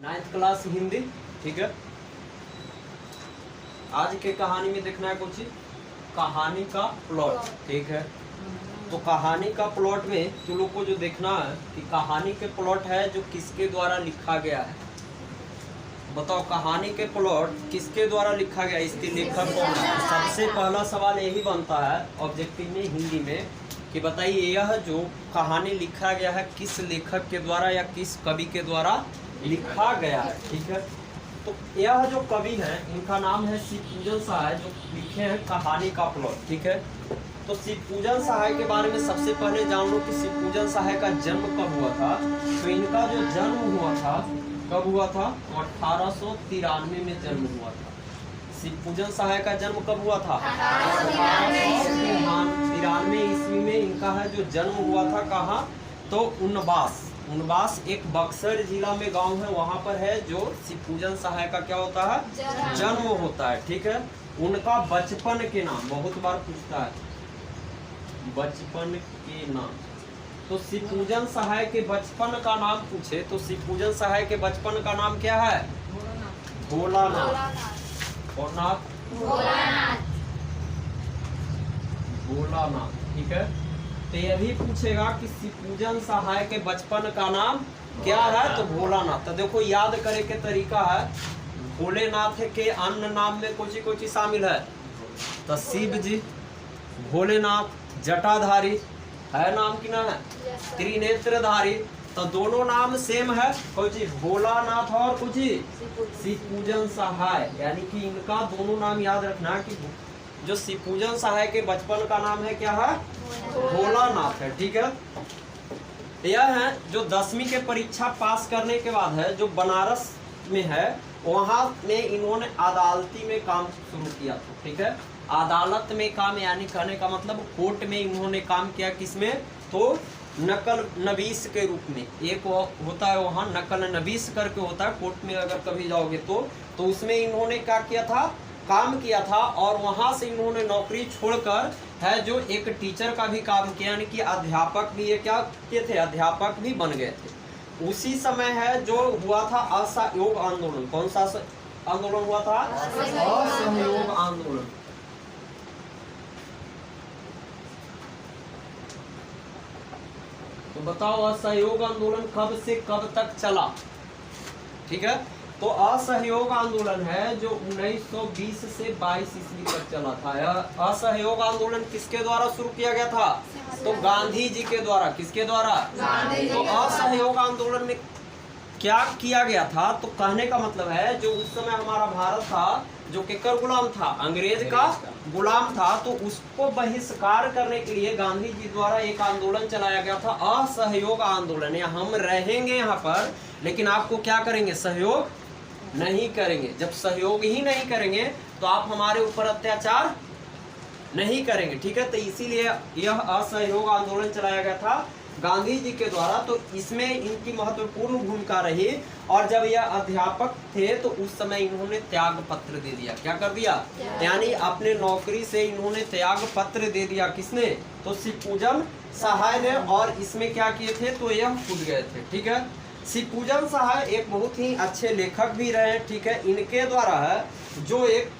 9th class Hindi. ठीक है, आज के कहानी में देखना है कुछ कहानी का प्लॉट। ठीक है, तो कहानी का प्लॉट में तुम लोग को जो देखना है कि कहानी के प्लॉट है जो किसके द्वारा लिखा गया है। बताओ कहानी के प्लॉट किसके द्वारा लिखा गया, इसके लेखक कौन है। सबसे पहला सवाल यही बनता है ऑब्जेक्टिव में हिंदी में कि बताइए यह जो कहानी लिखा गया है किस लेखक के द्वारा या किस कवि के द्वारा लिखा गया है। ठीक है, तो यह जो कवि है इनका नाम है शिवपूजन सहाय जो लिखे हैं कहानी का प्लॉट। ठीक है, तो शिवपूजन सहाय के बारे में सबसे पहले जान लो कि शिवपूजन सहाय का जन्म कब हुआ था। तो इनका जो जन्म हुआ था कब हुआ था, तो 1893 में जन्म हुआ था। शिवपूजन सहाय का जन्म कब हुआ था, 1893 ईस्वी में इनका है जो जन्म हुआ था। कहाँ, तो उनबास एक बक्सर जिला में गांव है, वहां पर है जो शिवपूजन सहाय का क्या होता है, जन्म होता है। ठीक है, उनका बचपन के नाम बहुत बार पूछता है, बचपन के नाम। तो शिवपूजन सहाय के बचपन का नाम पूछे तो शिवपूजन सहाय के बचपन का नाम क्या है, भोलानाथ। और नाथ भोलानाथ। ठीक है, तो यह भी पूछेगा कि शिवपूजन सहाय के बचपन का नाम क्या है, तो भोलानाथ। तो देखो याद करे के तरीका है, भोलेनाथ के अन्य नाम में कोची शामिल है, तो शिव जी, भोलेनाथ, जटाधारी है नाम की ना है, त्रिनेत्रधारी। तो दोनों नाम सेम है, कुछ भोलानाथ और कुछ शिवपूजन सहाय, यानी कि इनका दोनों नाम याद रखना कि जो शिवपूजन सहाय के बचपन का नाम है क्या है, भोलानाथ है। ठीक है, यह है जो 10वीं के परीक्षा पास करने के बाद है जो बनारस में है, वहां में इन्होंने अदालती में काम शुरू किया था। ठीक है, अदालत में काम यानी कहने का मतलब कोर्ट में इन्होंने काम किया, किसमें, तो नकल नवीस के रूप में। एक होता है वहाँ नकल नवीस करके होता है, कोर्ट में अगर कभी जाओगे तो उसमें इन्होंने क्या किया था, काम किया था। और वहाँ से इन्होंने नौकरी छोड़कर है जो एक टीचर का भी काम किया, यानी कि अध्यापक भी ये क्या किए थे, अध्यापक भी बन गए थे। उसी समय है जो हुआ था असहयोग आंदोलन। कौन सा आंदोलन हुआ था, असहयोग आंदोलन। तो बताओ असहयोग आंदोलन कब से कब तक चला। ठीक है, तो असहयोग आंदोलन है जो 1920 से 22 ईस्वी तक चला था। यह असहयोग आंदोलन किसके द्वारा शुरू किया गया था, तो गांधी जी के द्वारा। किसके द्वारा, तो असहयोग आंदोलन में क्या किया गया था, तो कहने का मतलब है जो उस समय हमारा भारत था जो केकर गुलाम था, अंग्रेज का गुलाम था, तो उसको बहिष्कार करने के लिए गांधी जी द्वारा एक आंदोलन चलाया गया था, असहयोग आंदोलन। या हम रहेंगे यहाँ पर लेकिन आपको क्या करेंगे, सहयोग नहीं करेंगे। जब सहयोग ही नहीं करेंगे तो आप हमारे ऊपर अत्याचार नहीं करेंगे। ठीक है, तो इसीलिए यह असहयोग आंदोलन चलाया गया था गांधी जी के द्वारा। तो इसमें इनकी महत्वपूर्ण भूमिका रही। और जब यह अध्यापक थे तो उस समय इन्होंने त्याग पत्र दे दिया। क्या कर दिया, यानी अपने नौकरी से इन्होंने त्याग पत्र दे दिया। किसने, तो शिवपूजन सहाय ने। और इसमें क्या किए थे, तो यह कूद गए थे। ठीक है, शिवपूजन सहाय एक बहुत ही अच्छे लेखक भी रहे। ठीक है, इनके द्वारा है जो एक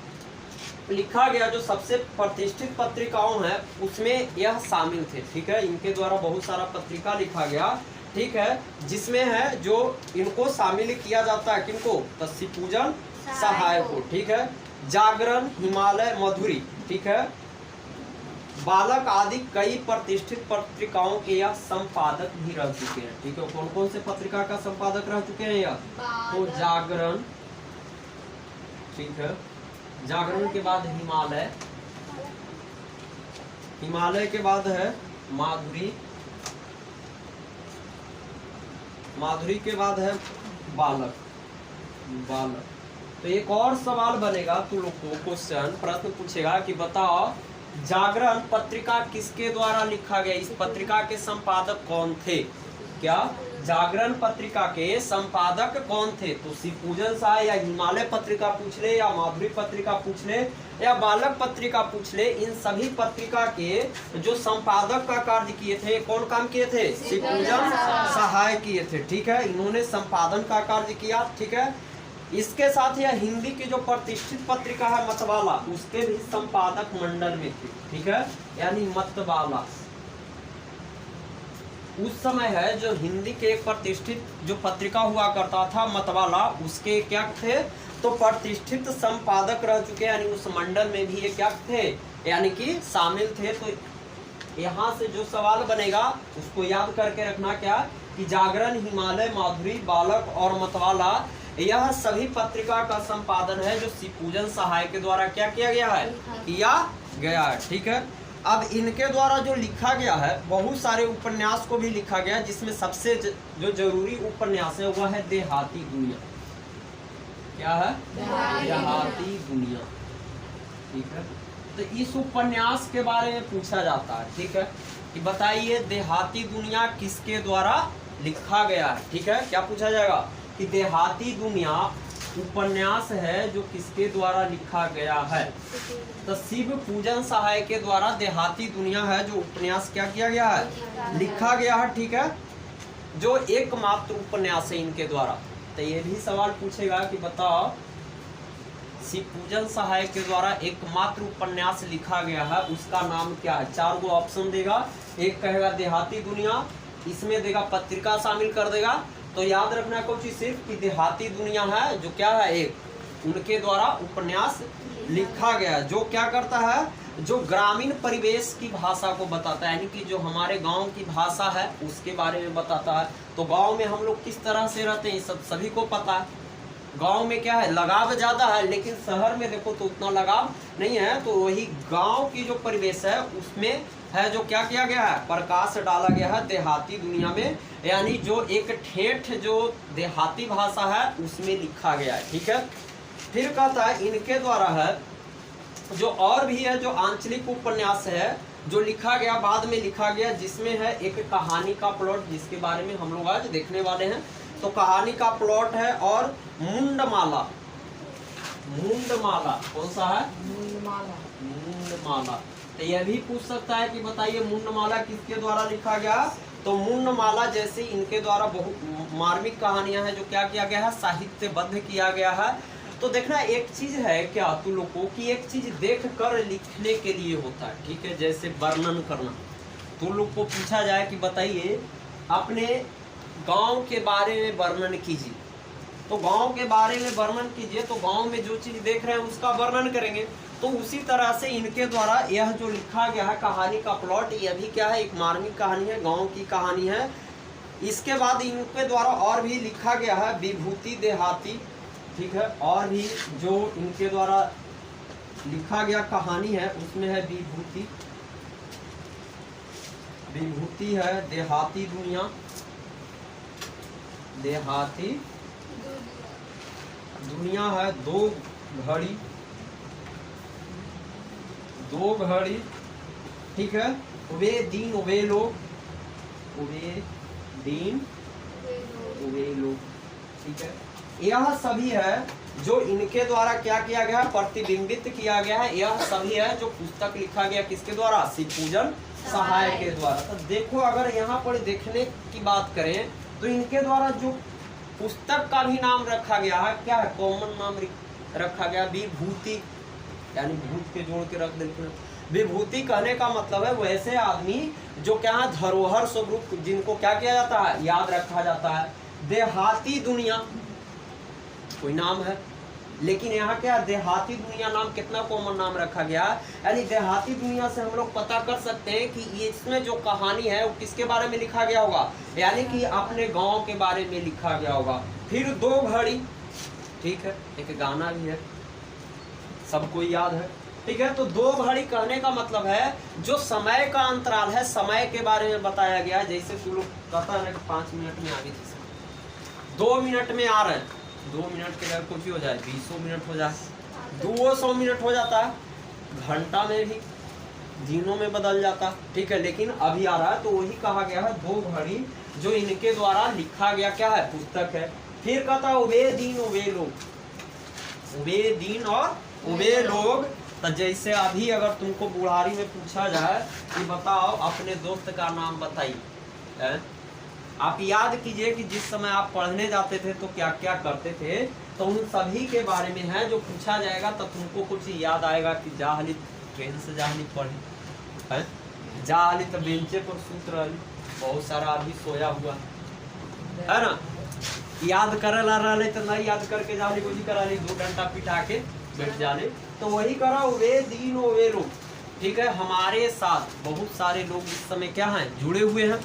लिखा गया जो सबसे प्रतिष्ठित पत्रिकाओं है उसमें यह शामिल थे। ठीक है, इनके द्वारा बहुत सारा पत्रिका लिखा गया। ठीक है, जिसमें है जो इनको शामिल किया जाता है, किनको, तो शिवपूजन सहाय को। ठीक है, जागरण, हिमालय, मधुरी, ठीक है, बालक आदि कई प्रतिष्ठित पत्रिकाओं के यह संपादक भी रह चुके हैं। ठीक है, कौन कौन से पत्रिका का संपादक रह चुके हैं यह, तो जागरण। ठीक है, जागरण के बाद हिमालय, हिमालय के बाद है माधुरी, माधुरी के बाद है बालक। तो एक और सवाल बनेगा तुम लोग को, क्वेश्चन प्रश्न पूछेगा कि बताओ जागरण पत्रिका किसके द्वारा लिखा गया, इस पत्रिका के संपादक कौन थे। क्या, जागरण पत्रिका के संपादक कौन थे? तो शिवपूजन शाह, या हिमालय पत्रिका पूछ ले, या माधुरी पत्रिका पूछ ले, या बालक पत्रिका पूछ ले, इन सभी पत्रिका के जो संपादक का कार्य किए थे, कौन काम किए थे? शिवपूजन सहाय किए थे। ठीक है, इन्होंने संपादन का कार्य किया। ठीक है, इसके साथ यह हिंदी की जो प्रतिष्ठित पत्रिका है मतवाला, उसके भी संपादक मंडल में थे। ठीक है, यानी मतवाला उस समय है जो हिंदी के एक प्रतिष्ठित जो पत्रिका हुआ करता था मतवाला, उसके क्या थे? तो प्रतिष्ठित संपादक रह चुके, यानी उस मंडल में भी ये क्या थे? यानी कि शामिल थे। तो यहाँ से जो सवाल बनेगा उसको याद करके रखना, क्या कि जागरण, हिमालय, माधुरी, बालक और मतवाला, यह सभी पत्रिका का संपादन है जो शिवपूजन सहाय के द्वारा क्या किया गया है? किया गया है। ठीक है, अब इनके द्वारा जो लिखा गया है, बहुत सारे उपन्यास को भी लिखा गया, जिसमें सबसे जो जरूरी उपन्यास है वह है देहाती दुनिया। क्या है? देहाती दुनिया। ठीक है, तो इस उपन्यास के बारे में पूछा जाता है। ठीक है, कि बताइए देहाती दुनिया किसके द्वारा लिखा गया है? ठीक है, क्या पूछा जाएगा कि देहाती दुनिया उपन्यास है जो किसके द्वारा लिखा गया है? तो शिवपूजन सहाय के द्वारा देहाती दुनिया है जो उपन्यास क्या किया गया है? लिखा गया है। ठीक है, जो एकमात्र उपन्यास है इनके द्वारा। तो ये भी सवाल पूछेगा कि बताओ शिवपूजन सहाय के द्वारा एकमात्र उपन्यास लिखा गया है, उसका नाम क्या है? 4 गो ऑप्शन देगा, एक कहेगा देहाती दुनिया, इसमें देगा पत्रिका शामिल कर देगा। तो याद रखना कुछ सिर्फ कि देहाती दुनिया है जो क्या है, एक उनके द्वारा उपन्यास लिखा गया, जो क्या करता है, जो ग्रामीण परिवेश की भाषा को बताता है, यानी कि जो हमारे गांव की भाषा है उसके बारे में बताता है। तो गांव में हम लोग किस तरह से रहते हैं सब सभी को पता है। गांव में क्या है, लगाव ज़्यादा है, लेकिन शहर में देखो तो उतना लगाव नहीं है। तो वही गांव की जो परिवेश है उसमें है जो क्या किया गया है, प्रकाश डाला गया है देहाती दुनिया में, यानी जो एक ठेठ जो देहाती भाषा है उसमें लिखा गया है। ठीक है, फिर कहता है इनके द्वारा है जो और भी है जो आंचलिक उपन्यास है जो लिखा गया, बाद में लिखा गया, जिसमें है एक कहानी का प्लॉट, जिसके बारे में हम लोग आज देखने वाले हैं। तो कहानी का प्लॉट है और मुंडमाला। मुंडमाला कौन सा है? मुंडमाला। तो यह भी पूछ सकता है कि बताइए मुंडमाला किसके द्वारा लिखा गया? तो मुंडमाला जैसे इनके द्वारा बहुत मार्मिक कहानियां हैं जो क्या किया गया है, साहित्यबद्ध किया गया है। तो देखना एक चीज है क्या तुम लोग को कि एक चीज देख कर लिखने के लिए होता है। ठीक है, जैसे वर्णन करना, तुम लोग को पूछा जाए कि बताइए अपने गांव के बारे में वर्णन कीजिए, तो गांव के बारे में वर्णन कीजिए, तो गांव में जो चीज देख रहे हैं उसका वर्णन करेंगे। तो उसी तरह से इनके द्वारा यह जो लिखा गया है कहानी का प्लॉट, यह भी क्या है, एक मार्मिक कहानी है, गांव की कहानी है। इसके बाद इनके द्वारा और भी लिखा गया है विभूति देहाती। ठीक है, और भी जो इनके द्वारा लिखा गया कहानी है उसमें है विभूति, विभूति है देहाती दुनिया, देहाती दुनिया है दो घड़ी, दो घड़ी। ठीक है, वे दिन वे लोग, वे दिन वे लोग। ठीक है, यह सभी है जो इनके द्वारा क्या किया गया है, प्रतिबिंबित किया गया है। यह सभी है जो पुस्तक लिखा गया किसके द्वारा? शिवपूजन सहाय के द्वारा। तो देखो अगर यहाँ पर देखने की बात करें तो इनके द्वारा जो पुस्तक का भी नाम रखा गया है, क्या है, कॉमन नाम रखा गया विभूति, यानी भूत के जोड़ के रख देते हैं। विभूति कहने का मतलब है वैसे आदमी जो क्या है धरोहर स्वरूप, जिनको क्या किया जाता है, याद रखा जाता है। देहाती दुनिया कोई नाम है, लेकिन यहाँ क्या देहाती दुनिया नाम कितना कॉमन नाम रखा गया, यानी देहाती दुनिया से हम लोग पता कर सकते हैं कि ये इसमें जो कहानी है वो किसके बारे में लिखा गया होगा, यानी कि अपने गांव के बारे में लिखा गया होगा। फिर दो घड़ी, ठीक है, एक गाना भी है सबको याद है। ठीक है, तो दो घड़ी कहने का मतलब है जो समय का अंतराल है, समय के बारे में बताया गया है। जैसे तुम लोग कहता है 5 मिनट में आ गई थी, 2 मिनट में आ रहे हैं, 2 मिनट के अगर कुछ हो जाए 200 मिनट हो जाए, 200 मिनट हो जाता है, घंटा में भी दिनों में बदल जाता। ठीक है, लेकिन अभी आ रहा है, तो वही कहा गया है दो घड़ी जो इनके द्वारा लिखा गया क्या है, पुस्तक है। फिर कहता है वे दीन वे लोग, वे दीन और वे लोग। तो जैसे अभी अगर तुमको बुढ़ारी में पूछा जाए कि बताओ अपने दोस्त का नाम बताइए, आप याद कीजिए कि जिस समय आप पढ़ने जाते थे तो क्या क्या करते थे, तो उन सभी के बारे में है जो पूछा जाएगा। तो तुमको कुछ याद आएगा कि जाहली ट्रेन से जाहली पढ़ी है, जाहली तो बेंचे पर सूत रही, बहुत सारा अभी सोया हुआ है ना, याद कर रहे तो नहीं याद करके जाहली गोली करा ली, 2 घंटा पिटा के बैठ जाने। तो वही करा वे दीन वे लोग, ठीक है। हमारे साथ बहुत सारे लोग इस समय क्या हैं, जुड़े हुए हैं,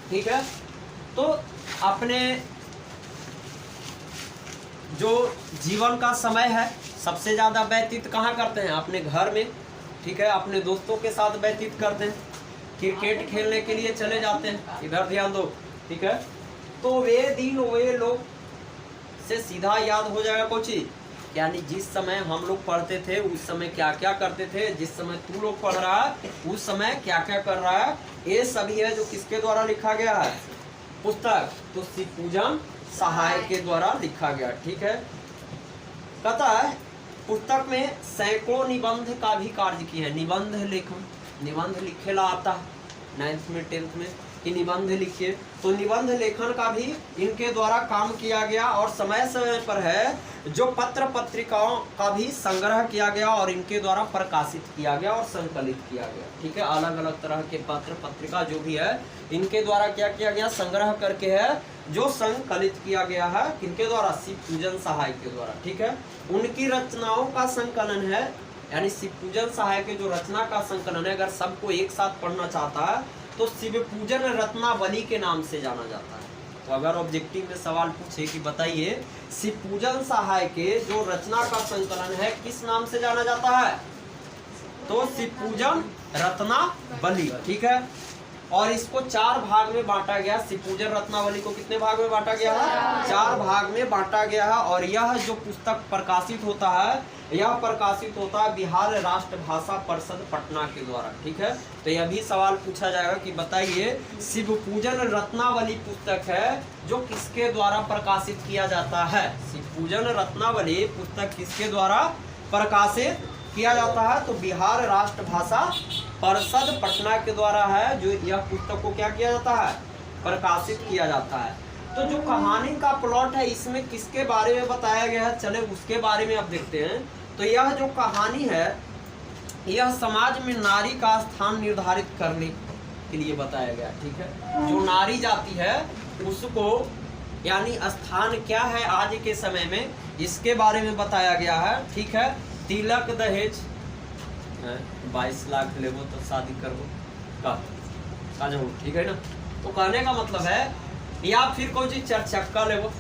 ठीक है। तो अपने जो जीवन का समय है सबसे ज्यादा व्यतीत कहाँ करते हैं, अपने घर में, ठीक है। अपने दोस्तों के साथ व्यतीत करते हैं, क्रिकेट खेलने के लिए चले जाते हैं, इधर ध्यान दो, ठीक है। तो वे दिन वे लोग से सीधा याद हो जाएगा कुछ, यानी जिस समय हम लोग पढ़ते थे उस समय क्या क्या करते थे, जिस समय तू लोग पढ़ रहा है उस समय क्या क्या कर रहा है, ये सभी है जो किसके द्वारा लिखा गया है, पुस्तक। तो शिवपूजन सहाय के द्वारा लिखा गया, ठीक है। कहता है पुस्तक में सैकड़ों निबंध का भी कार्य किया है। निबंध लेखन, निबंध लिखेला आता है 9th में 10th में कि निबंध लिखिए, तो निबंध लेखन का भी इनके द्वारा काम किया गया। और समय समय पर है जो पत्र पत्रिकाओं का भी संग्रह किया गया और इनके द्वारा प्रकाशित किया गया और संकलित किया गया, ठीक है। अलग अलग तरह के पत्र पत्रिका जो भी है इनके द्वारा क्या किया गया, संग्रह करके है जो संकलित किया गया है, किनके द्वारा, शिवपूजन सहाय के द्वारा, ठीक है। उनकी रचनाओं का संकलन है, यानी शिवपूजन सहाय के जो रचना का संकलन है, अगर सबको एक साथ पढ़ना चाहता है तो शिवपूजन रत्नावली के नाम से जाना जाता है। तो अगर ऑब्जेक्टिव में सवाल पूछे कि बताइए शिवपूजन सहाय के जो रचना का संकलन है किस नाम से जाना जाता है, तो शिवपूजन रत्नावली, ठीक है। और इसको 4 भाग में बांटा गया। शिवपूजन रत्नावली को कितने भाग में बांटा गया है, 4 भाग में बांटा गया है। और यह जो पुस्तक प्रकाशित होता है, यह प्रकाशित होता है बिहार राष्ट्र भाषा परिषद पटना के द्वारा, ठीक है। तो यह भी सवाल पूछा जाएगा कि बताइए शिवपूजन रत्नावली पुस्तक है जो किसके द्वारा प्रकाशित किया जाता है, शिवपूजन रत्नावली पुस्तक किसके द्वारा प्रकाशित किया जाता है, तो बिहार राष्ट्र भाषा परिषद पटना के द्वारा है जो यह पुस्तक को क्या किया जाता है, प्रकाशित किया जाता है। तो जो कहानी का प्लॉट है इसमें किसके बारे में बताया गया है, चले उसके बारे में अब देखते हैं। तो यह जो कहानी है यह समाज में नारी का स्थान निर्धारित करने के लिए बताया गया, ठीक है। जो नारी जाति है उसको यानी स्थान क्या है आज के समय में, इसके बारे में बताया गया है, ठीक है। तिलक दहेज 22 लाख लेबो तो शादी करबो का जाओ, ठीक है ना। तो कहने का मतलब है, या फिर कोई चीज 4 चक्का लेबो,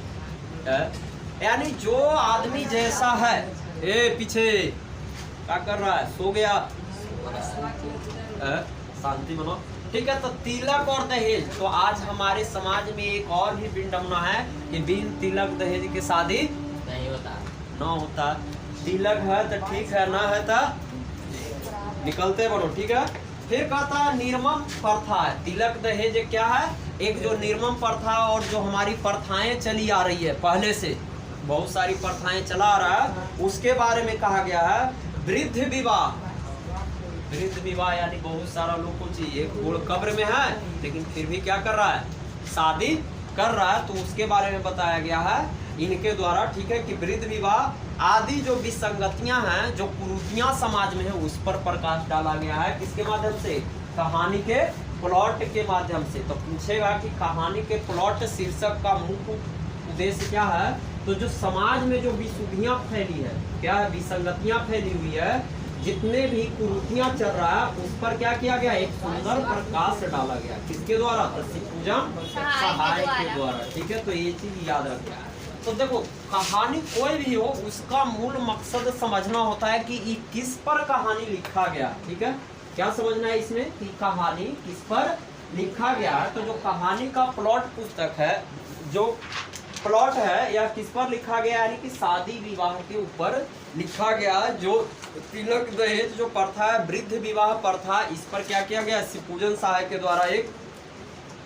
यानी जो आदमी जैसा है, ए पीछे क्या कर रहा है, सो गया, शांति बनो, ठीक है। तो तिलक और दहेज, तो आज हमारे समाज में एक और भी विडंबना है कि बिन तिलक दहेज के शादी नहीं होता, ना होता। तिलक है तो ठीक है, ना है तो निकलते बनो, ठीक है। फिर कहता है निर्मम प्रथा है। तिलक दहेज क्या है, एक जो निर्मम प्रथा और जो हमारी प्रथाएं चली आ रही है पहले से, बहुत सारी प्रथाएं चला आ रहा है, उसके बारे में कहा गया है। वृद्ध विवाह, वृद्ध विवाह यानी बहुत सारा लोग को चाहिए, बूढ़ कब्र में है लेकिन फिर भी क्या कर रहा है, शादी कर रहा है, तो उसके बारे में बताया गया है इनके द्वारा, ठीक है। कि वृद्ध विवाह आदि जो विसंगतियां हैं, जो कुरीतियां समाज में है, उस पर प्रकाश डाला गया है, किसके माध्यम से, कहानी के प्लॉट के माध्यम से। तो पूछेगा कि कहानी के प्लॉट शीर्षक का मुख्य उद्देश्य क्या है, तो जो समाज में जो विशुद्धियां फैली है, क्या है, विसंगतियां फैली हुई है, जितने भी कुरीतियां चल रहा है उस पर क्या किया गया, एक सुंदर प्रकाश डाला गया, किसके द्वारा, तो शिवपूजन सहाय के द्वारा, ठीक है। तो ये चीज याद रखना है। तो देखो कहानी कोई भी हो उसका मूल मकसद समझना होता है कि ये किस पर कहानी लिखा गया, ठीक है। क्या समझना है इसमें कि कहानी किस पर लिखा गया है। तो जो कहानी का प्लॉट पुस्तक है, जो प्लॉट है यह किस पर लिखा गया, यानी कि शादी विवाह के ऊपर लिखा गया। जो तिलक दहेज जो प्रथा है, वृद्ध विवाह प्रथा, इस पर क्या किया गया, शिवपूजन सहाय के द्वारा एक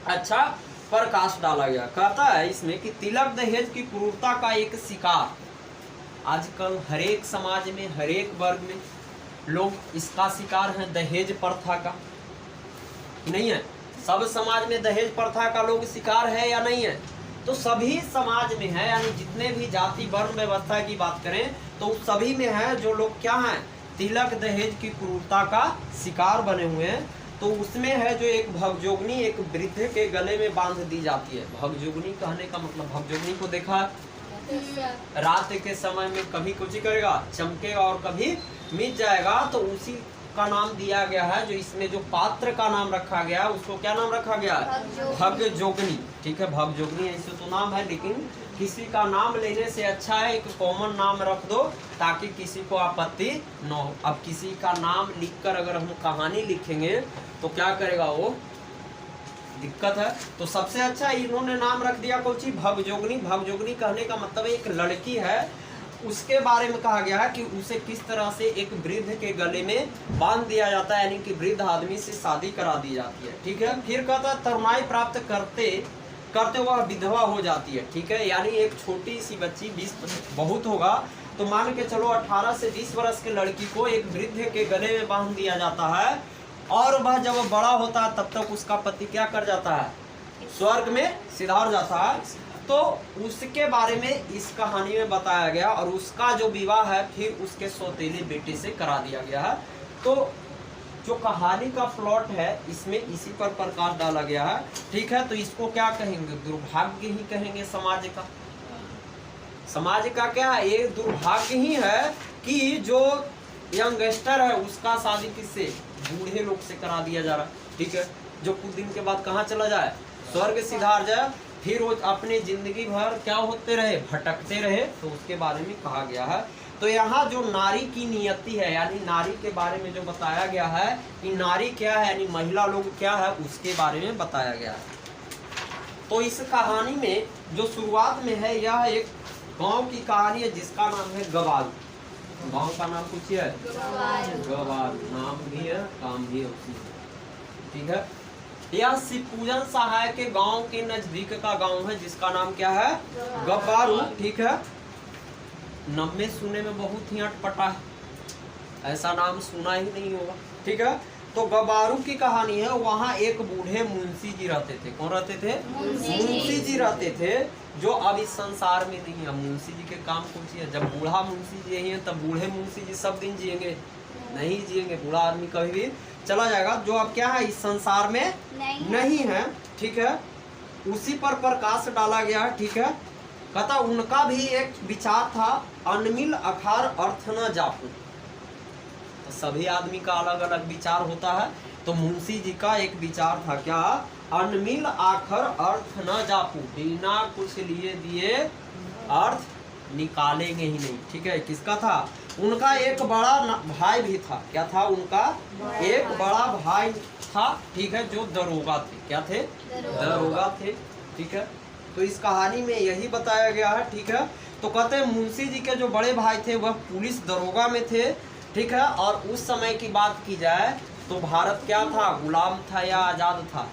अच्छा प्रकाश डाला गया। कहता है इसमें कि तिलक दहेज की क्रूरता का एक शिकार आजकल हरेक समाज में, हरेक वर्ग में लोग इसका शिकार हैं, दहेज प्रथा का। नहीं है? सब समाज में दहेज प्रथा का लोग शिकार है या नहीं है? तो सभी समाज में है, यानी जितने भी जाति वर्ण व्यवस्था की बात करें तो सभी में है जो लोग क्या हैं, तिलक दहेज की क्रूरता का शिकार बने हुए हैं। तो उसमें है जो एक भगजोगनी एक वृद्ध के गले में बांध दी जाती है। भगजोगनी कहने का मतलब, भगजोगनी को देखा रात के समय में कभी कुछ करेगा, चमकेगा और कभी मिट जाएगा, तो उसी का नाम दिया गया है। जो इसमें जो पात्र का नाम रखा गया है उसको क्या नाम रखा गया है? भगजोगनी। ठीक है, भगजोगनी ऐसे तो नाम है, लेकिन किसी का नाम लेने से अच्छा है एक कॉमन नाम रख दो ताकि किसी को आपत्ति न हो। अब किसी का नाम लिखकर अगर हम कहानी लिखेंगे तो क्या करेगा वो, दिक्कत है। तो सबसे अच्छा इन्होंने नाम रख दिया कौन सी? भगजोगनी। भगजोगनी कहने का मतलब एक लड़की है, उसके बारे में कहा गया है कि उसे किस तरह से एक वृद्ध के गले में बांध दिया जाता है, यानी कि वृद्ध आदमी से शादी करा दी जाती है। ठीक है, फिर कहता है तरुणाई प्राप्त करते करते वह विधवा हो जाती है। ठीक है, यानी एक छोटी सी बच्ची 20 बहुत होगा तो मान के चलो 18 से 20 वर्ष के लड़की को एक वृद्ध के गले में बांध दिया जाता है, और वह जब बड़ा होता है तब तक उसका पति क्या कर जाता है? स्वर्ग में सिधार जाता है। तो उसके बारे में इस कहानी में बताया गया, और उसका जो विवाह है फिर उसके सौतेले बेटे से करा दिया गया है। तो जो कहानी का प्लॉट है इसमें इसी पर प्रकाश डाला गया है। ठीक है, तो इसको क्या कहेंगे? दुर्भाग्य ही कहेंगे समाज का। समाज का क्या है? ये दुर्भाग्य ही है कि जो यंगस्टर है उसका शादी किससे? बूढ़े लोग से करा दिया जा रहा है। ठीक है, जो कुछ दिन के बाद कहाँ चला जाए? स्वर्ग सिधार जाए, फिर वो अपने जिंदगी भर क्या होते रहे? भटकते रहे। तो उसके बारे में कहा गया है। तो यहाँ जो नारी की नियति है, यानी नारी के बारे में जो बताया गया है कि नारी क्या है, यानी महिला लोग क्या है, उसके बारे में बताया गया है। तो इस कहानी में जो शुरुआत में है यह एक गांव की कहानी है जिसका नाम है गवाल। गांव का नाम कुछ है गवाल, नाम भी है काम भी है उसी। ठीक है, यह शिव पूजन सहाय के गांव के नजदीक का गांव है जिसका नाम क्या है? गब्बारू। ठीक है, नाम में सुनने में बहुत ही अटपटा है, ऐसा नाम सुना ही नहीं होगा। ठीक है, तो गब्बारू की कहानी है। वहाँ एक बूढ़े मुंशी जी रहते थे। कौन रहते थे? मुंशी जी रहते थे, जो अब इस संसार में नहीं है। मुंशी जी के काम कौन सी है? जब बूढ़ा मुंशी जी हैं तब बूढ़े मुंशी जी सब दिन जिएंगे? नहीं जिएंगे, बूढ़ा आदमी कभी भी चला जाएगा। जो अब क्या है, इस संसार में नहीं है। ठीक है, उसी पर प्रकाश डाला गया है। ठीक है, कहता उनका भी एक विचार था, अनमिल अखार अर्थ न जापू। तो सभी आदमी का अलग अलग विचार होता है। तो मुंशी जी का एक विचार था क्या? अनमिल आखर अर्थ न जापू, बिना कुछ लिए दिए अर्थ निकालेंगे ही नहीं। ठीक है, किसका था? उनका एक बड़ा भाई भी था। क्या था? उनका एक बड़ा भाई था। ठीक है, जो दरोगा थे। क्या थे? दरोगा थे। ठीक है, तो इस कहानी में यही बताया गया है। ठीक है, तो कहते हैं मुंशी जी के जो बड़े भाई थे वह पुलिस दरोगा में थे। ठीक है, और उस समय की बात की जाए तो भारत क्या था? गुलाम था या आज़ाद था?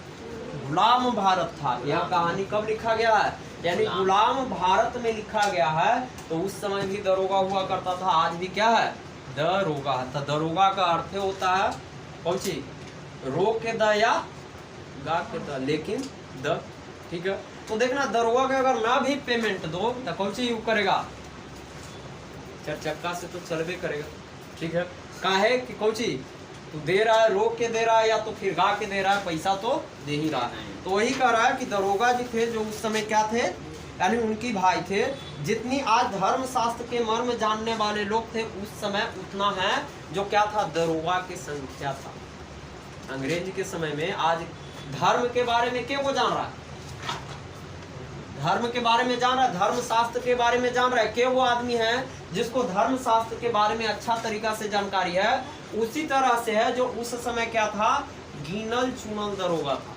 गुलाम भारत था। यह कहानी कब लिखा गया है? यानी गुलाम भारत में लिखा गया है। तो उस समय भी दरोगा हुआ करता था, आज भी क्या है? दरोगा। तो दरोगा का अर्थ होता है कौन सी? रो के द या गा के द, लेकिन द। ठीक है, तो देखना दरोगा के अगर ना भी पेमेंट दो तो कौन सी यूज करेगा? चरचक्का से तो चलबे करेगा। ठीक है, काहे कि कौन सी तो दे रहा है, रोक के दे रहा है या तो फिर गा के दे रहा है, पैसा तो दे ही रहा है। तो वही कह रहा है कि दरोगा जी थे जो उस समय क्या थे, यानी उनकी भाई थे। जितनी आज धर्म शास्त्र के मर्म जानने वाले लोग थे उस समय उतना है जो क्या था? दरोगा की संख्या था। अंग्रेज के समय में आज धर्म के बारे में क्या वो जान रहा है? धर्म के बारे में जान रहा है, धर्म शास्त्र के बारे में जान रहा है। क्या वो आदमी है जिसको धर्म शास्त्र के बारे में अच्छा तरीका से जानकारी है? उसी तरह से है जो उस समय क्या था? गिनल चुनल दरोगा था।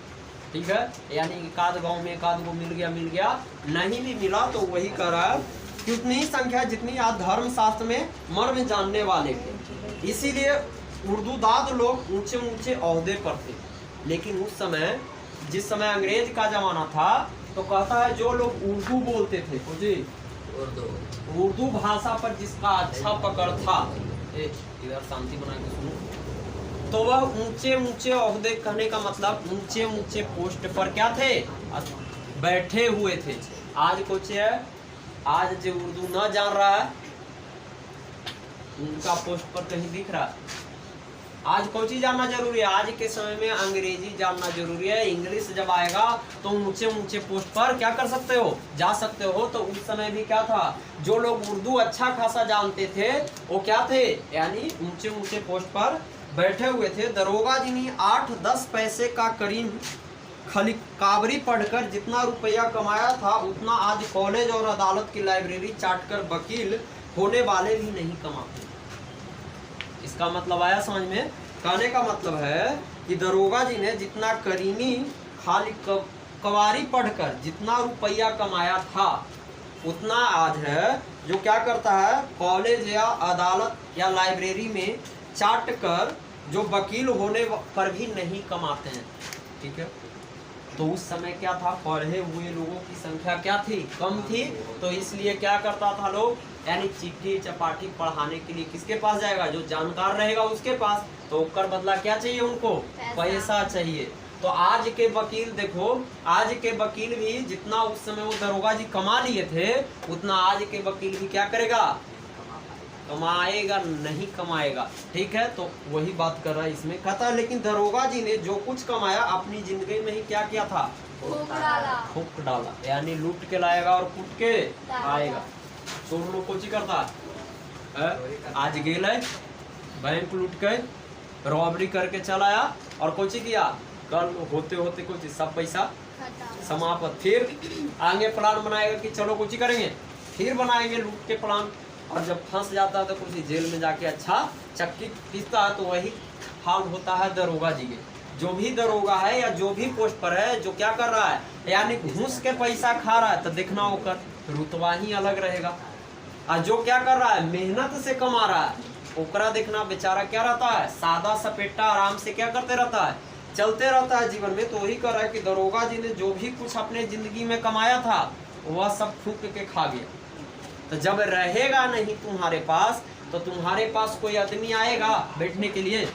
ठीक है, यानी एकाध गांव में एकाध को मिल गया, नहीं भी मिला तो वही कर रहा है कि उतनी ही संख्या जितनी आज धर्म शास्त्र में मर्म जानने वाले थे। इसीलिए उर्दूदाद लोग ऊंचे ऊंचे ओहदे पर थे। लेकिन उस समय जिस समय अंग्रेज का जमाना था, तो कहता है जो लोग उर्दू बोलते थे, जी उर्दू भाषा पर जिसका अच्छा पकड़ था, इधर शांति बना के सुनो, तो वह ऊंचे ऊंचे ओहदे, कहने का मतलब ऊंचे ऊंचे पोस्ट पर क्या थे, बैठे हुए थे। आज कुछ है, आज जो उर्दू न जान रहा है उनका पोस्ट पर कहीं दिख रहा है। आज कौन चीज जानना जरूरी है, आज के समय में अंग्रेजी जानना जरूरी है। इंग्लिश जब आएगा तो ऊंचे ऊंचे पोस्ट पर क्या कर सकते हो, जा सकते हो। तो उस समय भी क्या था, जो लोग उर्दू अच्छा खासा जानते थे वो क्या थे, यानी ऊंचे ऊंचे पोस्ट पर बैठे हुए थे। दरोगा जी ने 8-10 पैसे का करीम खाली काबरी पढ़कर जितना रुपया कमाया था, उतना आज कॉलेज और अदालत की लाइब्रेरी चाटकर वकील होने वाले भी नहीं कमाते। इसका मतलब आया समझ में। कहने का मतलब है कि दरोगा जी ने जितना करीमी खाली कवारी पढ़कर जितना रुपया कमाया था, उतना आज है जो क्या करता है, कॉलेज या अदालत या लाइब्रेरी में चाट कर जो वकील होने पर भी नहीं कमाते हैं। ठीक है, तो उस समय क्या था, पढ़े हुए लोगों की संख्या क्या थी, कम थी। तो इसलिए क्या करता था लोग, यानी चिट्ठी चपाटी पढ़ाने के लिए किसके पास जाएगा, जो जानकार रहेगा उसके पास। तो कर बदला क्या चाहिए उनको, पैसा चाहिए। तो आज के वकील देखो, आज के वकील भी जितना उस समय वो दरोगा जी कमा लिए थे, उतना आज के वकील भी क्या करेगा, कमाएगा नहीं कमाएगा। ठीक है, तो वही बात कर रहा है इसमें। कहता है लेकिन दरोगा जी ने जो कुछ कमाया अपनी जिंदगी में ही क्या किया था, फूक डाला, यानी लूट के लाएगा और कूट के आएगा। चोर लोग कुछ ही करता है, आज गेल है बैंक लूट के रॉबरी करके चलाया और कुछ ही किया, कल होते होते कुछ सब पैसा समाप्त। फिर आगे प्लान बनाएगा कि चलो कुछ ही करेंगे, फिर बनाएंगे लूट के प्लान। और जब फंस जाता है तो कुछ जेल में जाके अच्छा चक्की पीसता है। तो वही हाल होता है दरोगा जी के। जो भी दरोगा है या जो भी पोस्ट पर है, जो क्या कर रहा है, यानी घूस के पैसा खा रहा है, तो देखना होकर रुतबा ही अलग रहेगा। और जो क्या कर रहा है, मेहनत से कमा रहा है, ओकरा देखना बेचारा क्या रहता है, सादा सपेटा आराम से क्या करते रहता है, चलते रहता है जीवन में। तो वही कर रहा है कि दरोगा जी ने जो भी कुछ अपने जिंदगी में कमाया था, वह सब फूक के खा गया। तो जब रहेगा नहीं तुम्हारे पास, तो तुम्हारे पास कोई आदमी आएगा बैठने के लिए,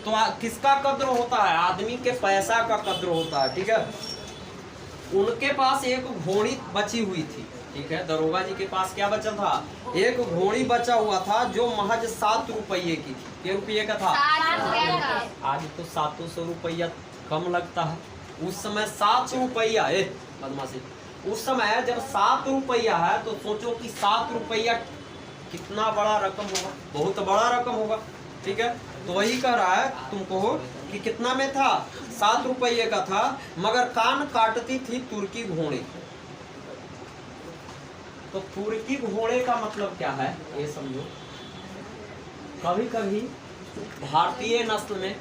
तो किसका कद्र होता है, आदमी के पैसा का कद्र होता है। ठीक है, उनके पास एक घोड़ी बची हुई थी। ठीक है, दरोगा जी के पास क्या बचा था, एक घोड़ी बचा हुआ था जो महज 7 रुपये की थी। क्या रुपये का था, आज तो 700 रुपया कम लगता है, उस समय 7 रुपया, बदमाशी, उस समय जब 7 रुपया है तो सोचो कि 7 रुपया कितना बड़ा रकम होगा, बहुत बड़ा रकम होगा। ठीक है, तो वही कह रहा है तुमको कि कितना में था, 7 रुपये का था, मगर कान काटती थी तुर्की घोड़े। तो तुर्की घोड़े का मतलब क्या है ये समझो। कभी कभी भारतीय नस्ल में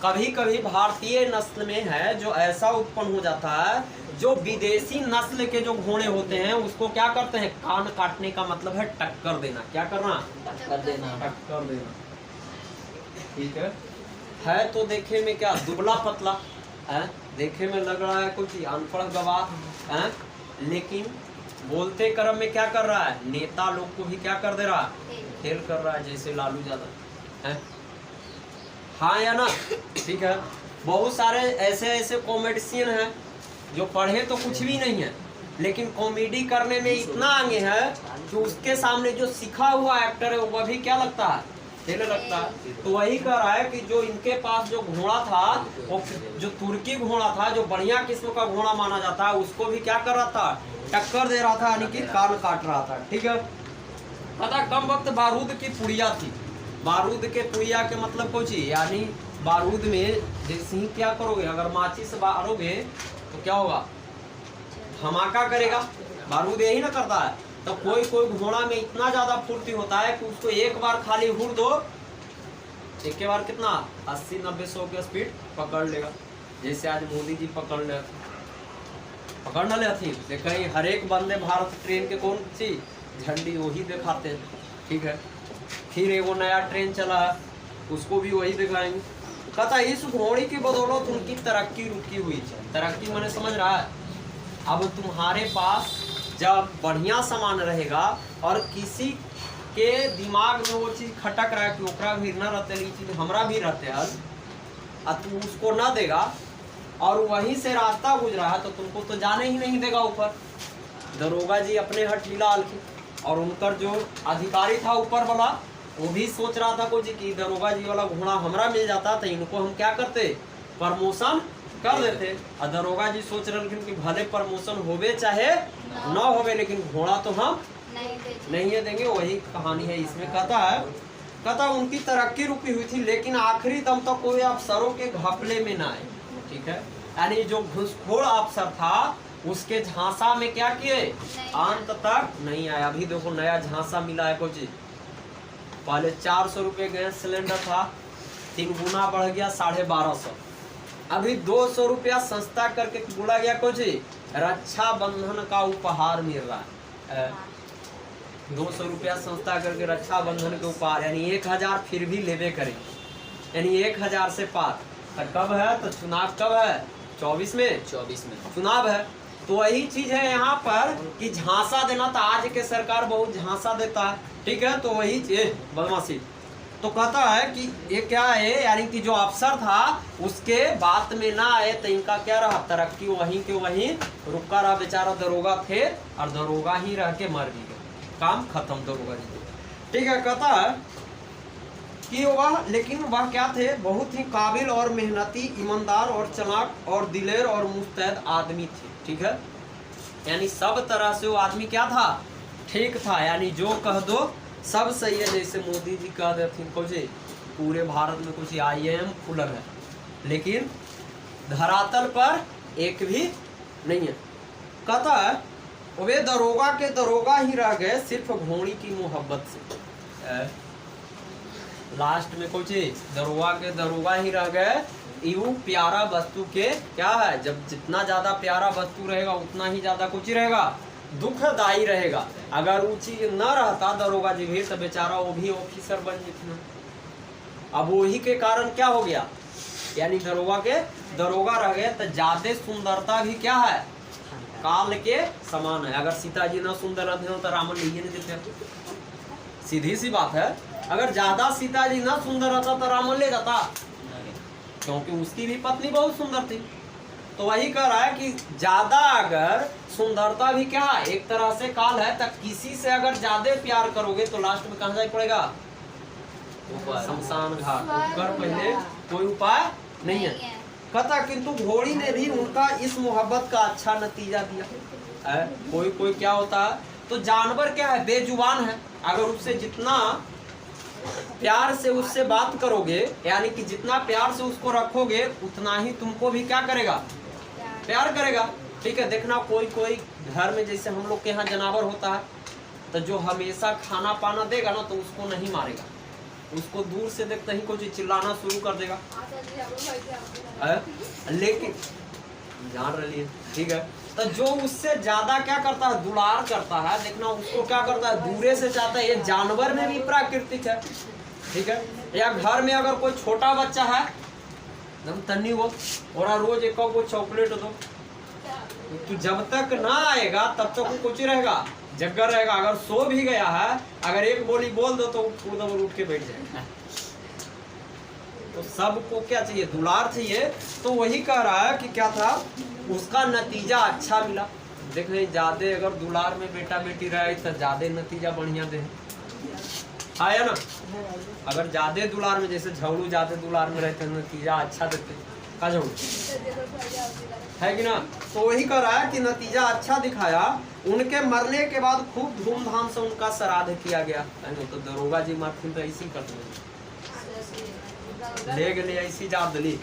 कभी कभी भारतीय नस्ल में है जो ऐसा उत्पन्न हो जाता है, जो विदेशी नस्ल के जो घोड़े होते हैं उसको क्या करते हैं, कान काटने का मतलब है टक्कर देना। क्या करना, टक्कर देना। ठीक है तो देखे में क्या दुबला पतला है, देखे में लग रहा है कुछ अनपढ़ गवाह है, लेकिन बोलते कर्म में क्या कर रहा है, नेता लोग को भी क्या कर दे रहा है, खेल कर रहा है, जैसे लालू यादव है। हाँ या ना, ठीक है। बहुत सारे ऐसे कॉमेडियन हैं जो पढ़े तो कुछ भी नहीं है, लेकिन कॉमेडी करने में इतना आगे है कि उसके सामने जो सीखा हुआ एक्टर है वह भी क्या लगता है, खेलने लगता है। तो वही कह रहा है कि जो इनके पास जो घोड़ा था, वो जो तुर्की घोड़ा था, जो बढ़िया किस्म का घोड़ा माना जाता है, उसको भी क्या कर रहा था, टक्कर दे रहा था, यानी कि कान काट रहा था। ठीक है, पता कम वक्त बारूद की पुड़िया थी। बारूद के पुड़िया के मतलब कुछ ही, यानी बारूद में जैसे ही क्या करोगे, अगर माचिस से बारोगे तो क्या होगा, धमाका करेगा, बारूद यही ना करता है। तो कोई घोड़ा में इतना ज्यादा फुर्ती होता है कि उसको एक बार खाली हुर दो, एक के बार कितना 80-90-100 की स्पीड पकड़ लेगा। जैसे आज मोदी जी पकड़ न लेती, कहीं हर एक वंदे भारत ट्रेन के कौन सी झंडी वही दिखाते हैं। ठीक है, फिर वो नया ट्रेन चला है, उसको भी वही दिखाएंगे। कहता इस घोड़ी की बदौलत उनकी तरक्की रुकी हुई है। तरक्की मैंने समझ रहा है। अब तुम्हारे पास जब बढ़िया सामान रहेगा और किसी के दिमाग में वो चीज खटक रहा है कि ओकरा भी न रहते चीज हमरा भी रहते है, और तू उसको न देगा और वहीं से रास्ता गुजरा है तो तुमको तो जाने ही नहीं देगा ऊपर। दरोगा जी अपने हट लीला आलखी और उनकर जो अधिकारी था ऊपर वाला वो भी सोच रहा था कुछ कि दरोगा जी वाला घोड़ा हमरा मिल जाता तो इनको हम क्या करते, प्रमोशन कर देते। और दरोगा जी सोच रहे कि भले प्रमोशन होवे चाहे न होवे लेकिन घोड़ा तो हम नहीं देंगे। वही कहानी है इसमें। कहता उनकी तरक्की रुकी हुई थी लेकिन आखिरी दम तक कोई अफसरों के घपले में ना आए। ठीक है, यानी जो घुसखोर अफसर था उसके झांसा में क्या किए, अंत तक नहीं आया। अभी देखो नया झांसा मिला है कुछ, पहले 400 रुपये गैस सिलेंडर था, 3 गुना बढ़ गया 1250। अभी 200 रुपया सस्ता करके बोला गया कुछ रक्षा बंधन का उपहार मिल रहा है। 200 रुपया सस्ता करके रक्षा बंधन के उपहार, यानी 1000 फिर भी लेवे करें, यानी 1000 से पार। तो कब है, तो चुनाव कब है, 24 में चुनाव है। तो वही चीज है यहाँ पर कि झांसा देना, तो आज के सरकार बहुत झांसा देता है। ठीक है, तो वही बदमाशी। तो कहता है कि ये क्या है, यानी कि जो अफसर था उसके बात में ना आए तो इनका क्या रहा, तरक्की वहीं के वहीं रुका रहा। बेचारा दरोगा थे और दरोगा ही रह के मर भी गए, काम खत्म दरोगा जी। ठीक है, कहता है कि वह क्या थे, बहुत ही काबिल और मेहनती, ईमानदार और चालाक और दिलेर और मुस्तैद आदमी थे। ठीक है, यानी सब तरह से वो आदमी क्या था, ठीक था। यानी जो कह दो सब सही है। जैसे मोदी जी कह देते कुछ पूरे भारत में कुछ IIM खुलर है लेकिन धरातल पर एक भी नहीं है। कहता है वे दरोगा के दरोगा ही रह गए सिर्फ घोड़ी की मोहब्बत से। लास्ट में कुछ दरोगा के दरोगा ही रह गए यूं प्यारा वस्तु के क्या है, जब जितना ज्यादा प्यारा वस्तु रहेगा उतना ही ज्यादा कुछ रहेगा, दुखदायी रहेगा। अगर वो चीज न रहता दरोगा जी भी तो बेचारा वो भी ऑफिसर बन जाता। अब वही के कारण क्या हो गया, यानी दरोगा के दरोगा रह गए। तो ज्यादा सुंदरता भी क्या है, काल के समान है। अगर सीता जी न सुंदर रहते तो रावण नहीं देते, सीधी सी बात है। अगर ज्यादा सीता जी न सुंदर रहता तो रावण ले जाता, क्योंकि उसकी भी पत्नी बहुत सुंदर थी। तो वही कह रहा है कि ज्यादा अगर सुंदरता भी क्या है, एक तरह से काल है। तक किसी से अगर ज्यादा प्यार करोगे तो लास्ट में कहाँ जाना पड़ेगा, शमशान घाट। कर पहले कोई उपाय नहीं है। कहता किंतु घोड़ी ने भी उनका इस मोहब्बत का अच्छा नतीजा दिया। कोई क्या होता है, तो जानवर क्या है, बेजुबान है। अगर उससे जितना प्यार से उससे बात करोगे, यानी कि जितना प्यार से उसको रखोगे उतना ही तुमको भी क्या करेगा, प्यार करेगा। ठीक है, देखना कोई घर में जैसे हम लोग के यहाँ जानवर होता है तो जो हमेशा खाना पाना देगा ना तो उसको नहीं मारेगा, उसको दूर से देखते ही कुछ चिल्लाना शुरू कर देगा। लेकिन जान रही है, ठीक है, तो जो उससे ज्यादा क्या करता है, दुलार करता है, देखना उसको क्या करता है, दूरे से चाहता है। ये जानवर में भी प्राकृतिक है। ठीक है, या घर में अगर कोई छोटा बच्चा है एकदम तन्नी वो और रोज एक को चॉकलेट दो, तो जब तक ना आएगा तब तक वो कुछ रहेगा, जग्गर रहेगा। अगर सो भी गया है, अगर एक बोली बोल दो तो उठ के बैठ जाएगा। तो सबको क्या चाहिए, दुलार चाहिए। तो वही कह रहा है कि क्या था, उसका नतीजा अच्छा मिला। देख रहे ज्यादा अगर दुलार में बेटा बेटी रहे तो ज्यादा नतीजा बढ़िया दे, आया ना। अगर ज्यादा दुलार में, जैसे झगड़ू ज्यादा दुलार में रहते नतीजा अच्छा देते का झगड़ू है कि ना। तो वही कह रहा है कि नतीजा अच्छा दिखाया। उनके मरने के बाद खूब धूमधाम से उनका श्राद्ध किया गया। तो दरोगा जी मारथिन तो ऐसी करते ले गए ऐसी जात दली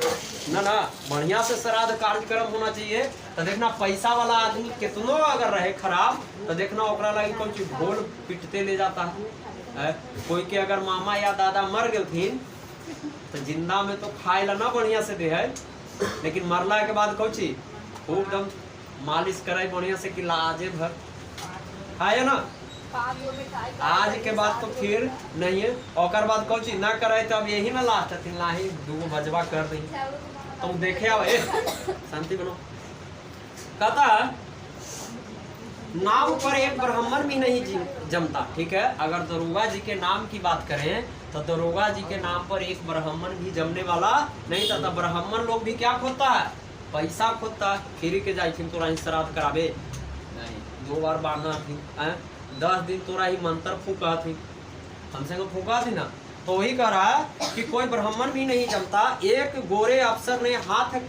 ना बढ़िया से श्राद्ध कार्यक्रम होना चाहिए। तो देखना पैसा वाला आदमी कितनो अगर रहे खराब तो देखना ओकरा लगी कौन चीज ढोल पिटते ले जाता है। कोई के अगर मामा या दादा मर गए तो जिंदा में तो खाए ला ना बढ़िया से दे है, लेकिन मरला के बाद कौन चीज खूब दम मालिश करे बढ़िया से कि लाजे भर है ना। आज के बाद तो फिर नहीं है, और बाद कौन चीज ना करे तो अब यही ना लास्ट थी लाही दूगो बजवा कर दी तुम देखे आओ शांति बनो। कहता नाव पर एक ब्राह्मण भी नहीं जमता। ठीक है, अगर दरोगा जी के नाम की बात करें तो दरोगा जी के नाम पर एक ब्राह्मण भी जमने वाला नहीं था। तो ब्राह्मण लोग भी क्या खोता है, पैसा खोता। खीरी के जाई थी तोरा श्राद्ध करावे नहीं, 2 बार बांधना थी, 10 दिन तोरा ही मंत्र फूका थी, हमसे को फूका थी ना। तो वही कह रहा है कि कोई ब्राह्मण भी नहीं जमता। एक गोरे अफसर ने हाथ,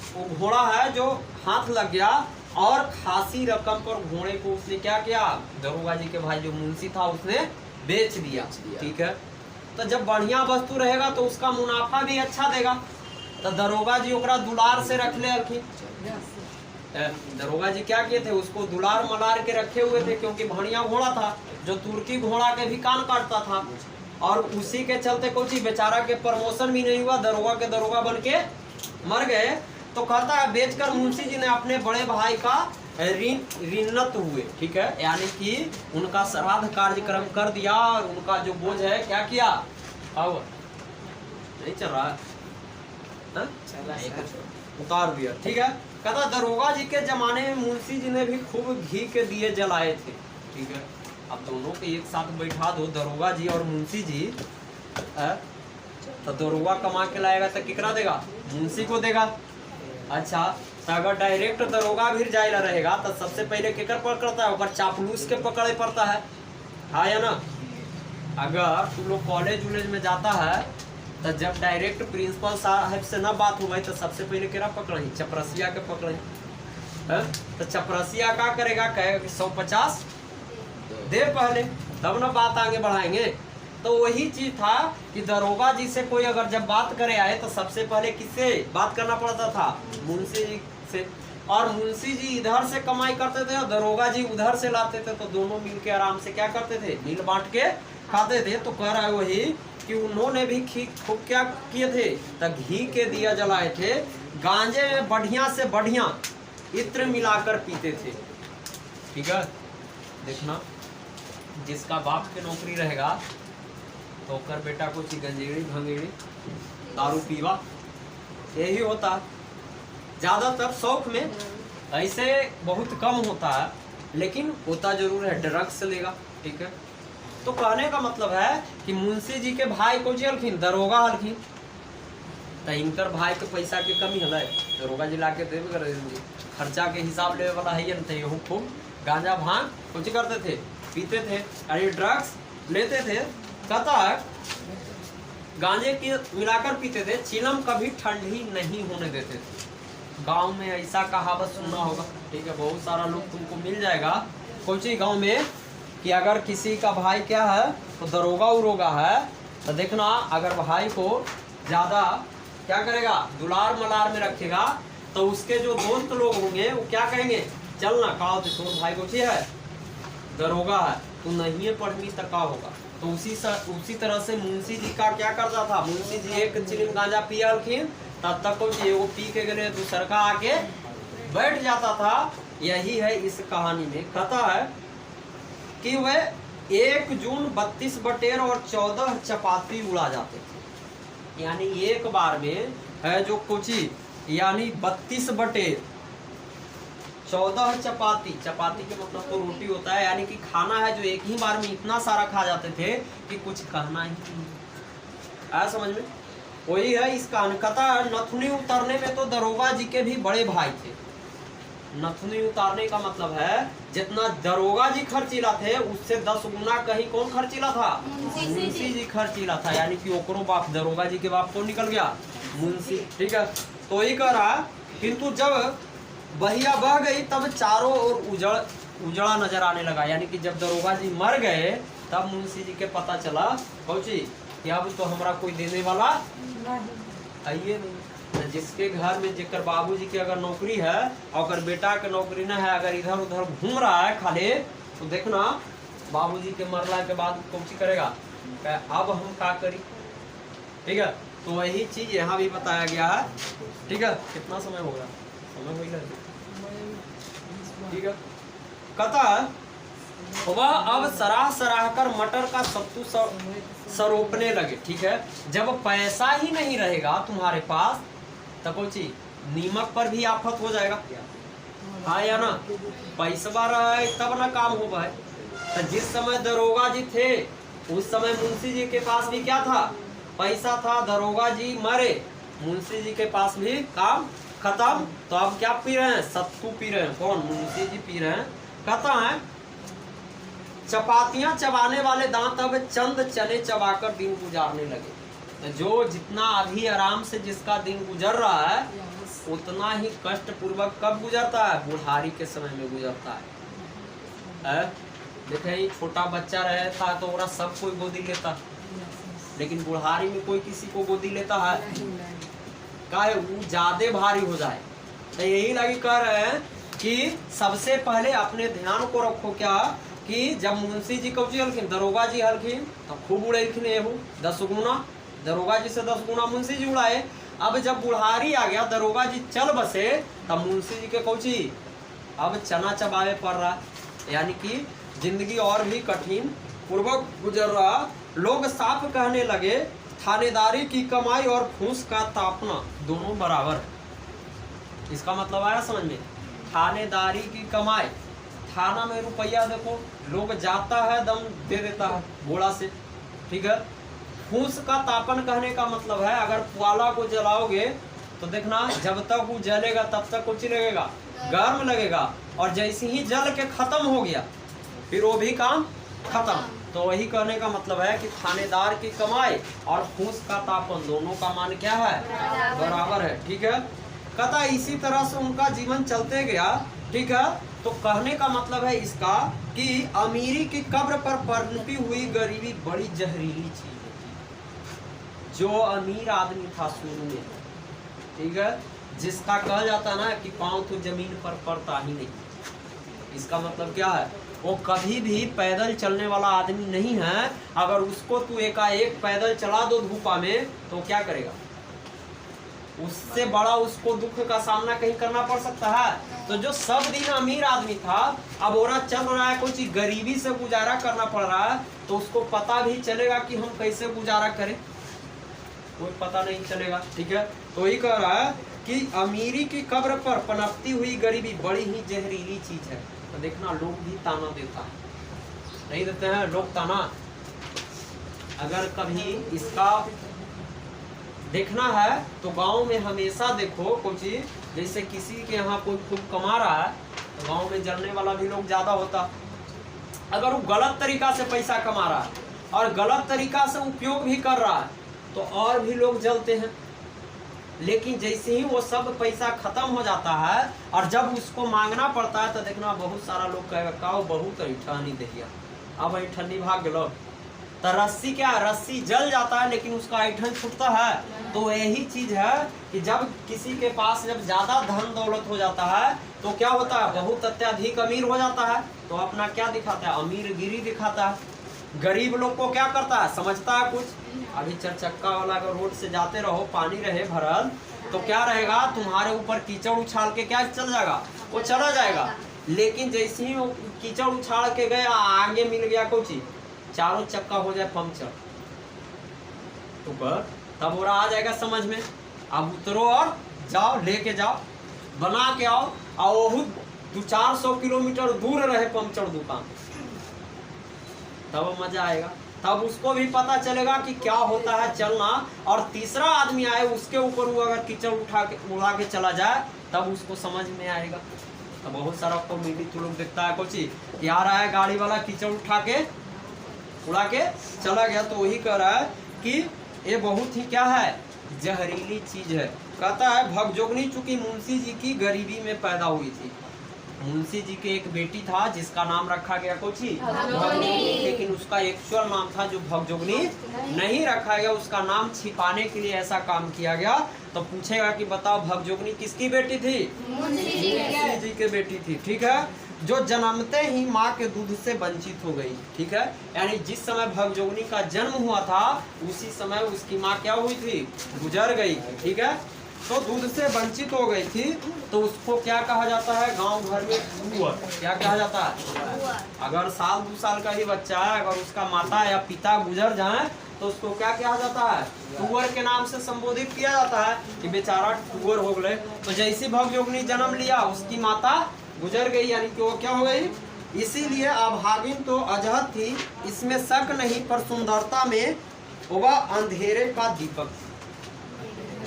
वो घोड़ा है जो हाथ लग गया और खासी रकम पर घोड़े को उसने क्या किया, दरोगा जी के भाई जो मुंशी था उसने बेच दिया। ठीक है, तो जब बढ़िया वस्तु रहेगा तो उसका मुनाफा भी अच्छा देगा। तो दरोगा जी ओकरा दुलार से रख ले रखी। दरोगा जी क्या किए थे, उसको दुलार मलार के रखे हुए थे, क्योंकि बढ़िया घोड़ा था जो तुर्की घोड़ा के भी कान काटता था। और उसी के चलते कुछ बेचारा के प्रमोशन भी नहीं हुआ, दरोगा के दरोगा बन के मर गए। तो कहता है बेचकर मुंशी जी ने अपने बड़े भाई का ऋणत हुए। ठीक है, यानी कि उनका श्राद्ध कार्यक्रम कर दिया और उनका जो बोझ है क्या किया, अब नहीं चल रहा है, उतार दिया। ठीक है, कहता दरोगा जी के जमाने में मुंशी जी ने भी खूब घी के दिए जलाए थे। ठीक है, अब दोनों को एक साथ बैठा दो, दरोगा जी और मुंशी जी, तो दरोगा कमा के लाएगा तो कितना देगा, मुंशी को देगा। अच्छा, तो अगर डायरेक्ट दरोगा भी जायला रहेगा तो सबसे पहले केकर पकड़ता है, ऊपर चापलूस के पकड़े पड़ता है, हाँ या ना। अगर तू लोग कॉलेज वॉलेज में जाता है तो जब डायरेक्ट प्रिंसिपल साहब से ना बात हुई तो सबसे पहले केरा पकड़े, चपरसिया के पकड़े। तो चपरसिया क्या करेगा, कहेगा कि 150 दे पहले, तब ना बात आगे बढ़ाएंगे। तो वही चीज था कि दरोगा जी से कोई अगर जब बात करे आए तो सबसे पहले किससे बात करना पड़ता था, मुंशी जी से। और मुंशी जी इधर से कमाई करते थे और दरोगा जी उधर से लाते थे, तो दोनों मिल के आराम से क्या करते थे, मिल बांट के खाते थे। तो कह रहा है वही कि उन्होंने भी खूब क्या किए थे, तो घी के दिया जलाए थे, गांजे में बढ़िया से बढ़िया इत्र मिलाकर पीते थे। ठीक है, देखना जिसका बाप के नौकरी रहेगा तो कर बेटा को गंजेड़ी भंगेड़ी दारू पीवा यही होता। ज्यादातर शौक में ऐसे बहुत कम होता है, लेकिन होता जरूर है, ड्रग्स लेगा। ठीक है, तो कहने का मतलब है कि मुंशी जी के भाई को हलखिन, दरोगा हलखिन, तो इनकर भाई के पैसा के कमी है, दरोगा जी ला के देवे खर्चा के हिसाब ले वाला है न। खूब गांजा भांग कुछ करते थे, पीते थे, अरे ड्रग्स लेते थे। कहता है गांजे की मिलाकर पीते थे, चिलम कभी ठंडी नहीं होने देते थे। गांव में ऐसा कहावत सुनना होगा। ठीक है, बहुत सारा लोग तुमको मिल जाएगा कोची गांव में कि अगर किसी का भाई क्या है तो दरोगा उरोगा है, तो देखना अगर भाई को ज्यादा क्या करेगा, दुलार मलार में रखेगा, तो उसके जो दोस्त लोग होंगे वो क्या कहेंगे, चल ना कहा तो भाई को है दरोगा है, तू नहीं है पढ़नी तक का होगा। तो उसी तरह से मुंशी जी का क्या करता था, मुंशी जी एक चिलिम गांजा पियलखिन, तब तक वो पी के गए दूसर का आके बैठ जाता था। यही है इस कहानी में। कहता है कि वह 1 जून 32 बटेर और 14 चपाती उड़ा जाते थे। यानी एक बार में है जो कोची, यानी 32 बटेर 14 चपाती, चपाती के मतलब तो रोटी होता है, यानी कि खाना है जो एक ही बार में इतना सारा खा जाते थे कि कुछ कहना ही नहीं। आया समझ में? वही है इसका कथा। नथुनी उतारने में तो दरोगा जी के भी बड़े भाई थे। नथुनी उतारने का मतलब है जितना दरोगा जी खर्चीला थे उससे 10 गुना कहीं कौन खर्चीला था, मुंशी जी खर्चीला था। यानी कि ओकरो बाप, दरोगा जी के बाप कौन निकल गया, मुंशी। ठीक है, तो यही कह रहा, किंतु जब बहिया बह गई तब चारों ओर उजड़ा नजर आने लगा। यानी कि जब दरोगा जी मर गए तब मुंशी जी के पता चला पहुंची कि अब तो हमारा कोई देने वाला आइए नहीं। जिसके घर में जेकर बाबूजी की अगर नौकरी है और अगर बेटा के नौकरी न है, अगर इधर उधर घूम रहा है खाली, तो देखना बाबूजी के मरला के बाद कौन करेगा, अब हम क्या करी। ठीक है, तो वही चीज यहाँ भी बताया गया है। ठीक है, कितना समय हो गया, समय हो गया। ठीक है, कहता वह अब सराह सराह कर मटर का सत्तू सरोपने लगे। ठीक है, जब पैसा ही नहीं रहेगा तुम्हारे पास तो कोई चीज नीमक पर भी आफत हो जाएगा, हाँ या ना। पैसा रहे तब ना काम हो भाई। तो जिस समय दरोगा जी थे उस समय मुंशी जी के पास भी क्या था, पैसा था। दरोगा जी मरे, मुंशी जी के पास भी काम खत्म। तो अब क्या पी रहे हैं, सत्तू पी रहे हैं। कौन, मुंशी जी पी रहे हैं। कहता है चपातियां चबाने वाले दांत अब चंद चने चबाकर दिन गुजारने लगे। तो जो जितना अभी आराम से जिसका दिन गुजर रहा है उतना ही कष्ट पूर्वक कब गुजरता है, बुढ़ारी के समय में गुजरता है। देखे छोटा बच्चा रहता तो ओरा सब कोई गोदी लेता, लेकिन बुढ़ारी में कोई किसी को गोदी लेता है, काहे वो ज्यादा भारी हो जाए। तो यही लगी कह रहे हैं कि सबसे पहले अपने ध्यान को रखो क्या कि जब मुंशी जी कौची हलखिन, दरोगा जी हलखिन तो खूब उड़ेलखिन एहू 10 गुना, दरोगा जी से 10 गुना मुंशी जी उड़ाए। अब जब बुढ़ारी आ गया, दरोगा जी चल बसे, तब मुंशी जी के कौची अब चना चबावे पड़ रहा, यानी कि जिंदगी और भी कठिन पूर्वक गुजर रहा। लोग साफ कहने लगे थानेदारी की कमाई और फूस का तापना दोनों बराबर है। इसका मतलब आया समझ में, थानेदारी की कमाई, थाना में रुपया देखो लोग जाता है दम दे देता है घोड़ा से, ठीक है। फूस का तापन कहने का मतलब है अगर पुआला को जलाओगे तो देखना जब तक वो जलेगा तब तक कुछ लगेगा, गर्म लगेगा, और जैसे ही जल के खत्म हो गया फिर वो भी काम खत्म। तो वही कहने का मतलब है कि थानेदार की कमाई और फूस का तापन दोनों का मान क्या है, बराबर है, ठीक है। कहता इसी तरह से उनका जीवन चलते गया, ठीक है। तो कहने का मतलब है इसका कि अमीरी की कब्र पर पनपी हुई गरीबी बड़ी जहरीली चीज है। जो अमीर आदमी था शुरू में, ठीक है, जिसका कहा जाता ना कि पांव तो जमीन पर पड़ता ही नहीं, इसका मतलब क्या है, वो कभी भी पैदल चलने वाला आदमी नहीं है। अगर उसको तू एकाएक पैदल चला दो धूपा में तो क्या करेगा, उससे बड़ा उसको दुख का सामना कहीं करना पड़ सकता है। तो जो सब दिन अमीर आदमी था अब ओरा चल रहा है, कुछ गरीबी से गुजारा करना पड़ रहा है, तो उसको पता भी चलेगा कि हम कैसे गुजारा करें, कोई पता नहीं चलेगा, ठीक है। तो यही कह रहा है कि अमीरी की कब्र पर पनपती हुई गरीबी बड़ी ही जहरीली चीज है। तो देखना लोग भी ताना देता है, नहीं देते हैं लोग ताना। अगर कभी इसका देखना है तो गांव में हमेशा देखो कुछ, जैसे किसी के यहाँ कोई खूब कमा रहा है तो गांव में जलने वाला भी लोग ज्यादा होता। अगर वो गलत तरीका से पैसा कमा रहा है और गलत तरीका से उपयोग भी कर रहा है तो और भी लोग जलते हैं। लेकिन जैसे ही वो सब पैसा खत्म हो जाता है और जब उसको मांगना पड़ता है तो देखना बहुत सारा लोग कहेगा का बहुत ऐठनी दहिया, अब ऐठनी भाग गलो। तो रस्सी क्या, रस्सी जल जाता है लेकिन उसका ऐठन छूटता है। तो यही चीज है कि जब किसी के पास जब ज्यादा धन दौलत हो जाता है तो क्या होता है, बहुत अत्यधिक अमीर हो जाता है तो अपना क्या दिखाता है, अमीर गिरी दिखाता है। गरीब लोग को क्या करता है, समझता है कुछ। अभी 4 चक्का वाला अगर रोड से जाते रहो, पानी रहे भरल तो क्या रहेगा, तुम्हारे ऊपर कीचड़ उछाल के क्या चल जाएगा, वो चला जाएगा। लेकिन जैसे ही वो कीचड़ उछाल के गए आगे मिल गया कुछ, चारों चक्का हो जाए पंक्चर ऊपर, तब वो आ जाएगा समझ में। अब उतरो और जाओ, लेके जाओ, बना के आओ, और वो 200-400 किलोमीटर दूर रहे पंक्चर दुकान, तब मजा आएगा। तब उसको भी पता चलेगा कि क्या होता है चलना। और तीसरा आदमी आए उसके ऊपर वो अगर कीचड़ उड़ा के चला जाए तब उसको समझ में आएगा। तो बहुत सारा कॉमेडी तो लोग देखता है कुछ कि आ रहा है गाड़ी वाला कीचड़ उड़ा के चला गया, तो वही कह रहा है कि ये बहुत ही क्या है, जहरीली चीज है। कहता है भगजोगनी चूंकि मुंशी जी की गरीबी में पैदा हुई थी। मुंशी जी के एक बेटी था जिसका नाम रखा गया कोची भगजोगनी, लेकिन उसका एक्चुअल नाम था जो भगजोगनी नहीं रखा गया, उसका नाम छिपाने के लिए ऐसा काम किया गया। तो पूछेगा कि बताओ भगजोगनी किसकी बेटी थी, मुंशी जी के बेटी थी, ठीक है, जो जन्मते ही माँ के दूध से वंचित हो गई, ठीक है। यानी जिस समय भगजोगनी का जन्म हुआ था उसी समय उसकी माँ क्या हुई थी, गुजर गई, ठीक है। तो दूध से वंचित हो गई थी, तो उसको क्या कहा जाता है गांव घर में? टूअर। क्या कहा जाता है? अगर साल 2 साल का ही बच्चा है, अगर उसका माता या पिता गुजर जाए तो उसको क्या कहा जाता है? टूअर के नाम से संबोधित किया जाता है कि बेचारा टूअर हो गए। तो जैसी भगजोगनी जन्म लिया, उसकी माता गुजर गई, यानी कि वो क्या हो गई? इसीलिए अभागिन तो अजहद थी, इसमें शक नहीं, पर सुंदरता में वह अंधेरे का दीपक।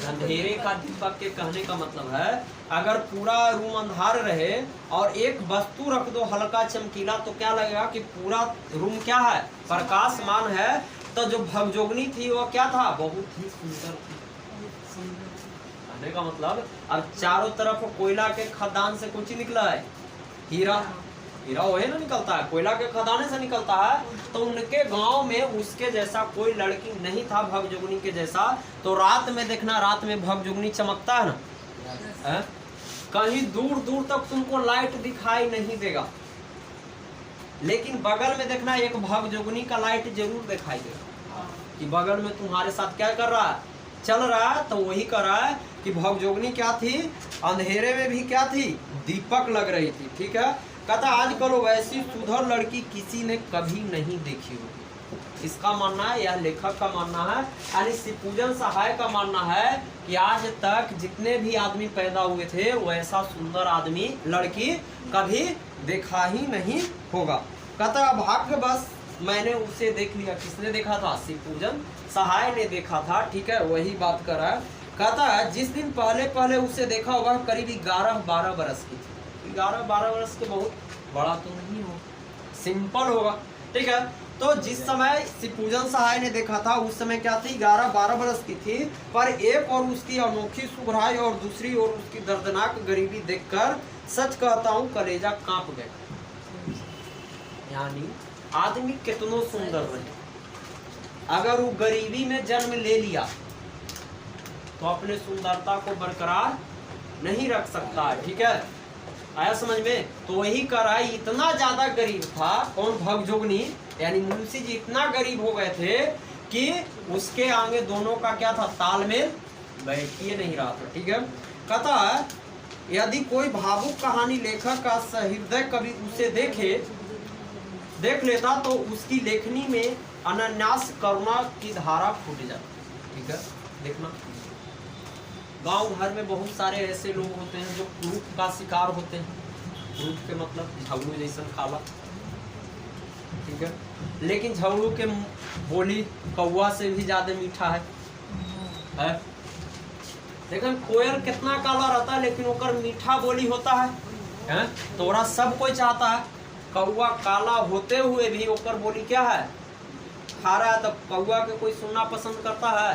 अंधेरे का दीपक के कहने का मतलब है, अगर पूरा रूम अंधार रहे और एक वस्तु रख दो हल्का चमकीला, तो क्या लगेगा कि पूरा रूम क्या है? प्रकाशमान है। तो जो भगजोगनी थी वो क्या था? बहुत ही सुंदर थी। कहने का मतलब, अब चारों तरफ कोयला के खदान से कुछ निकला है, हीरा। हीरा वही ना निकलता है, कोयला के खदाने से निकलता है। तो उनके गांव में उसके जैसा कोई लड़की नहीं था भगजोगनी के जैसा। तो रात में देखना, रात में भगजोगनी चमकता है ना, है? कहीं दूर दूर तक तुमको लाइट दिखाई नहीं देगा, लेकिन बगल में देखना एक भगजोगनी का लाइट जरूर दिखाई देगा कि बगल में तुम्हारे साथ क्या कर रहा है? चल रहा है। तो वही कर रहा है कि भगजोगनी क्या थी? अंधेरे में भी क्या थी? दीपक लग रही थी। ठीक है। कहता आजकल वैसी सुधर लड़की किसी ने कभी नहीं देखी होगी। इसका मानना है, यह लेखक का मानना है, यानी शिवपूजन सहाय का मानना है कि आज तक जितने भी आदमी पैदा हुए थे, वैसा सुंदर आदमी लड़की कभी देखा ही नहीं होगा। कहता भाग्यवश मैंने उसे देख लिया। किसने देखा था? शिवपूजन सहाय ने देखा था। ठीक है, वही बात कर रहा है। कहता है जिस दिन पहले पहले उसे देखा होगा, करीब 11-12 बरस की थी। 11-12 वर्ष के बहुत बड़ा तो नहीं हो, सिंपल होगा। ठीक है। तो जिस समय शिवपूजन सहाय ने देखा था, उस समय क्या थी? 11-12 वर्ष की थी। पर एक और उसकी अनोखी सुघराई और दूसरी ओर उसकी दर्दनाक गरीबी देखकर सच कहता हूँ कलेजा कांप गया। यानी आदमी कितनो सुंदर बने, अगर वो गरीबी में जन्म ले लिया तो अपने सुंदरता को बरकरार नहीं रख सकता है। ठीक है, आया समझ में? तो वही करा, इतना ज्यादा गरीब था कौन? भगजोगनी, यानी मुंशी जी इतना गरीब हो गए थे कि उसके आगे दोनों का क्या था? तालमेल बैठ ही नहीं रहा था। ठीक है। कहता है यदि कोई भावुक कहानी लेखक का सहृदय कवि उसे देख लेता तो उसकी लेखनी में अनन्यास करुणा की धारा फूट जाती। ठीक है। देखना, गांव घर में बहुत सारे ऐसे लोग होते हैं जो क्रूप का शिकार होते हैं। क्रूप के मतलब झगड़ू जैसा काला। ठीक है। लेकिन झगड़ू के बोली कौवा से भी ज्यादा मीठा है? लेकिन कोयल कितना काला रहता है, लेकिन ओकर मीठा बोली होता है? तोरा सब कोई चाहता है। कौवा काला होते हुए भी ओकर बोली क्या है? खा रहा है। तो कौवा के कोई सुनना पसंद करता है?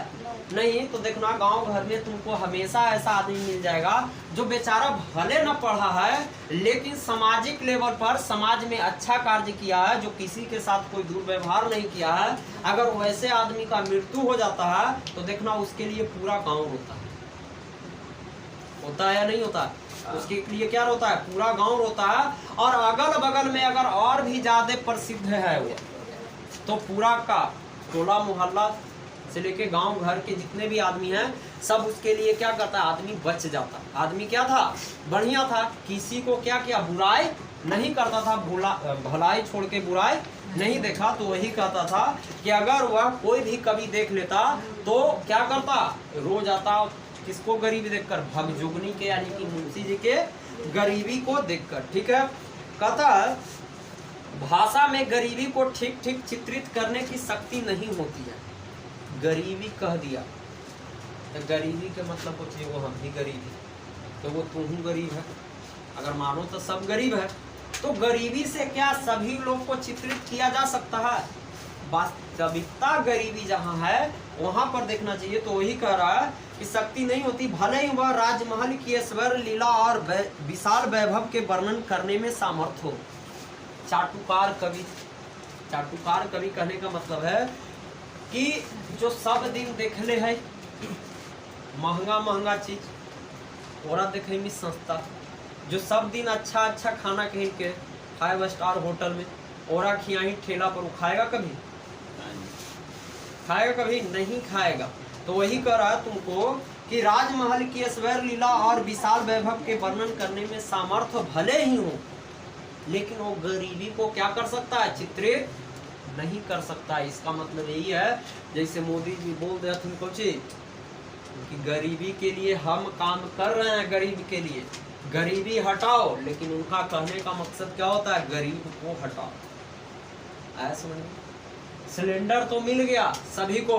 नहीं। तो देखना, गांव घर में तुमको हमेशा ऐसा आदमी मिल जाएगा जो बेचारा भले न पढ़ा है, लेकिन सामाजिक लेवल पर समाज में अच्छा कार्य किया है, जो किसी के साथ कोई दुर्व्यवहार नहीं किया है। अगर वैसे आदमी का मृत्यु हो जाता है तो देखना उसके लिए पूरा गांव रोता है। होता है या नहीं होता? उसके लिए क्या रोता है? पूरा गांव रोता है। और अगल बगल में अगर और भी ज्यादा प्रसिद्ध है वो, तो पूरा का टोला मोहल्ला से लेके गांव घर के जितने भी आदमी हैं, सब उसके लिए क्या करता है? आदमी बच जाता। आदमी क्या था? बढ़िया था। किसी को क्या किया? बुराई नहीं करता था, भलाई छोड़ के बुराई नहीं देखा। तो वही कहता था कि अगर वह कोई भी कवि देख लेता तो क्या करता? रो जाता। किसको गरीबी देखकर? भगजोगनी के, यानी कि मुंशी जी के गरीबी को देखकर। ठीक है। कहता है भाषा में गरीबी को ठीक ठीक चित्रित करने की शक्ति नहीं होती है। गरीबी कह दिया तो गरीबी के मतलब होती है वो हम भी गरीब है, तो वो तू ही गरीब है। अगर मानो तो सब गरीब है, तो गरीबी से क्या सभी लोग को चित्रित किया जा सकता है? वास्तविकता गरीबी जहाँ है वहां पर देखना चाहिए। तो वही कह रहा है कि शक्ति नहीं होती, भले ही वह राजमहल की ऐश्वर्य लीला और विशाल वैभव के वर्णन करने में सामर्थ हो। चाटुकार कवि। चाटुकार कवि कहने का मतलब है कि जो सब दिन देखले है महंगा महंगा चीज ओरा देखे में सस्ता, जो सब दिन अच्छा अच्छा खाना कहीं के 5 स्टार होटल में ओरा खियाही ठेला पर, वो खाएगा कभी? खाएगा कभी नहीं खाएगा। तो वही कह रहा है तुमको कि राजमहल की ऐश्वर्य लीला और विशाल वैभव के वर्णन करने में सामर्थ्य भले ही हो, लेकिन वो गरीबी को क्या कर सकता है, चित्रित नहीं कर सकता। इसका मतलब यही है, जैसे मोदी जी बोल रहे थे कुछ कि गरीबी के लिए हम काम कर रहे हैं, गरीब के लिए गरीबी हटाओ, लेकिन उनका कहने का मकसद क्या होता है, गरीब को हटाओ। ऐसा सिलेंडर तो मिल गया सभी को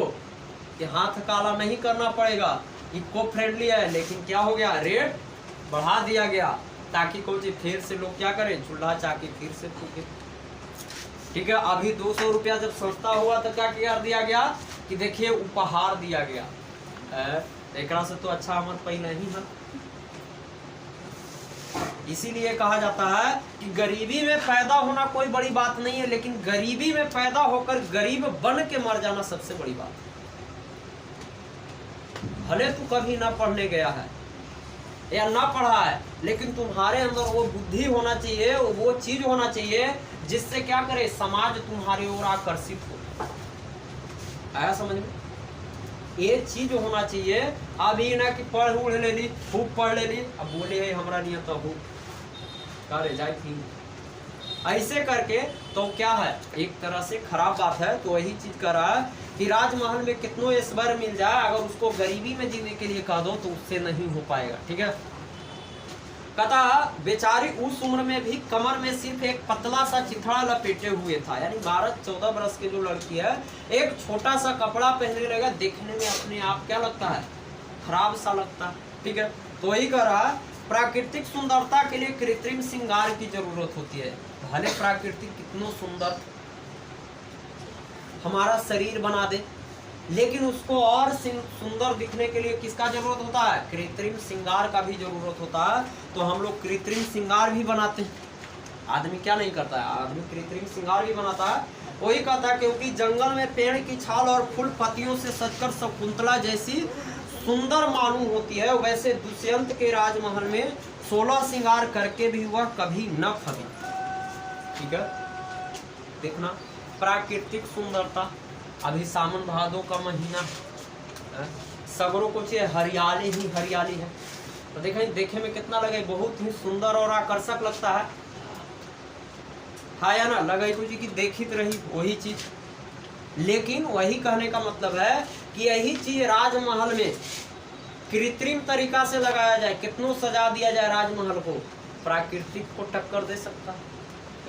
कि हाथ काला नहीं करना पड़ेगा, इको फ्रेंडली है, लेकिन क्या हो गया, रेट बढ़ा दिया गया ताकि कोई फिर से लोग क्या करें, चूल्हा चाकी फिर से फूके। ठीक है, अभी 200 रुपया जब सस्ता हुआ तो क्या कर दिया गया कि देखिए उपहार दिया गया। एक से तो अच्छा अमर पहले ही है। इसीलिए कहा जाता है कि गरीबी में पैदा होना कोई बड़ी बात नहीं है, लेकिन गरीबी में पैदा होकर गरीब बन के मर जाना सबसे बड़ी बात है। भले तू कभी ना पढ़ने गया है या ना पढ़ा है, लेकिन तुम्हारे अंदर वो बुद्धि होना चाहिए, वो चीज होना चाहिए जिससे क्या करे, समाज तुम्हारे ओर आकर्षित हो। आया समझ में, ये चीज होना चाहिए। अभी ना कि पढ़ उड़ ले ली, खूब पढ़ ले ली, अब बोले है हमारा नियत तो हो करे जाए थी, ऐसे करके तो क्या है, एक तरह से खराब बात है। तो वही चीज कर रहा है कि राजमहल में कितनों ऐश्वर्य मिल जाए, अगर उसको गरीबी में जीने के लिए कह दो तो उससे नहीं हो पाएगा। ठीक है, कहता बेचारी उस उम्र में भी कमर में सिर्फ एक पतला सा चिथड़ा लपेटे हुए था, यानी 12-14 बरस की जो लड़की है, एक छोटा सा कपड़ा पहने रहेगा, देखने में अपने आप क्या लगता है, खराब सा लगता है। ठीक है, तो वही कह रहा है, प्राकृतिक सुंदरता के लिए कृत्रिम श्रृंगार की जरूरत होती है। भले प्राकृतिक कितना सुंदर हमारा शरीर बना दे, लेकिन उसको और सुंदर दिखने के लिए किसका जरूरत होता है, कृत्रिम श्रृंगार का भी जरूरत होता है। तो हम लोग कृत्रिम श्रृंगार भी बनाते हैं। आदमी क्या नहीं करता है, आदमी कृत्रिम श्रृंगार भी बनाता है। वही कहता है, क्योंकि जंगल में पेड़ की छाल और फूल पत्तियों से सजकर शकुंतला जैसी सुंदर मालूम होती है, वैसे दुष्यंत के राजमहल में 16 श्रृंगार करके भी वह कभी न फबी। ठीक है, देखना प्राकृतिक सुंदरता। अभी सावन भादों का महीना, सगरों को हरियाली ही हरियाली है, तो देखें देखे में कितना लगे, बहुत ही सुंदर और आकर्षक लगता है। हाँ या ना, लगे कुछ कि देखित रही वही चीज। लेकिन वही कहने का मतलब है कि यही चीज राजमहल में कृत्रिम तरीका से लगाया जाए, कितनों सजा दिया जाए राजमहल को, प्राकृतिक को टक्कर दे सकता है।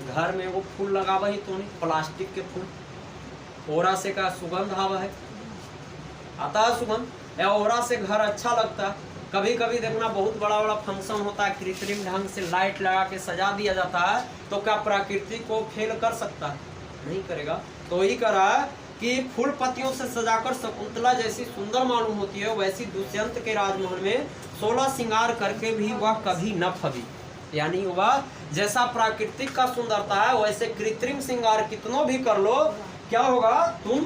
घर में वो फूल लगावा ही तो नहीं, प्लास्टिक के फूल, ओरा से का सुगंध आवा है, आता है सुगंध, या ओरा से घर अच्छा लगता है। कभी कभी देखना बहुत बड़ा बड़ा फंक्शन होता है, कृत्रिम ढंग से लाइट लगा के सजा दिया जाता है, तो क्या प्राकृतिक को फेल कर सकता है, नहीं करेगा। तो वही करा कि फूल पत्तियों से सजाकर शकुंतला जैसी सुंदर मालूम होती है, वैसी दुष्यंत के राजमहल में 16 श्रृंगार करके भी वह कभी न फबी। यानी वह जैसा प्राकृतिक का सुंदरता है, वैसे कृत्रिम श्रृंगार कितनों भी कर लो, क्या होगा, तुम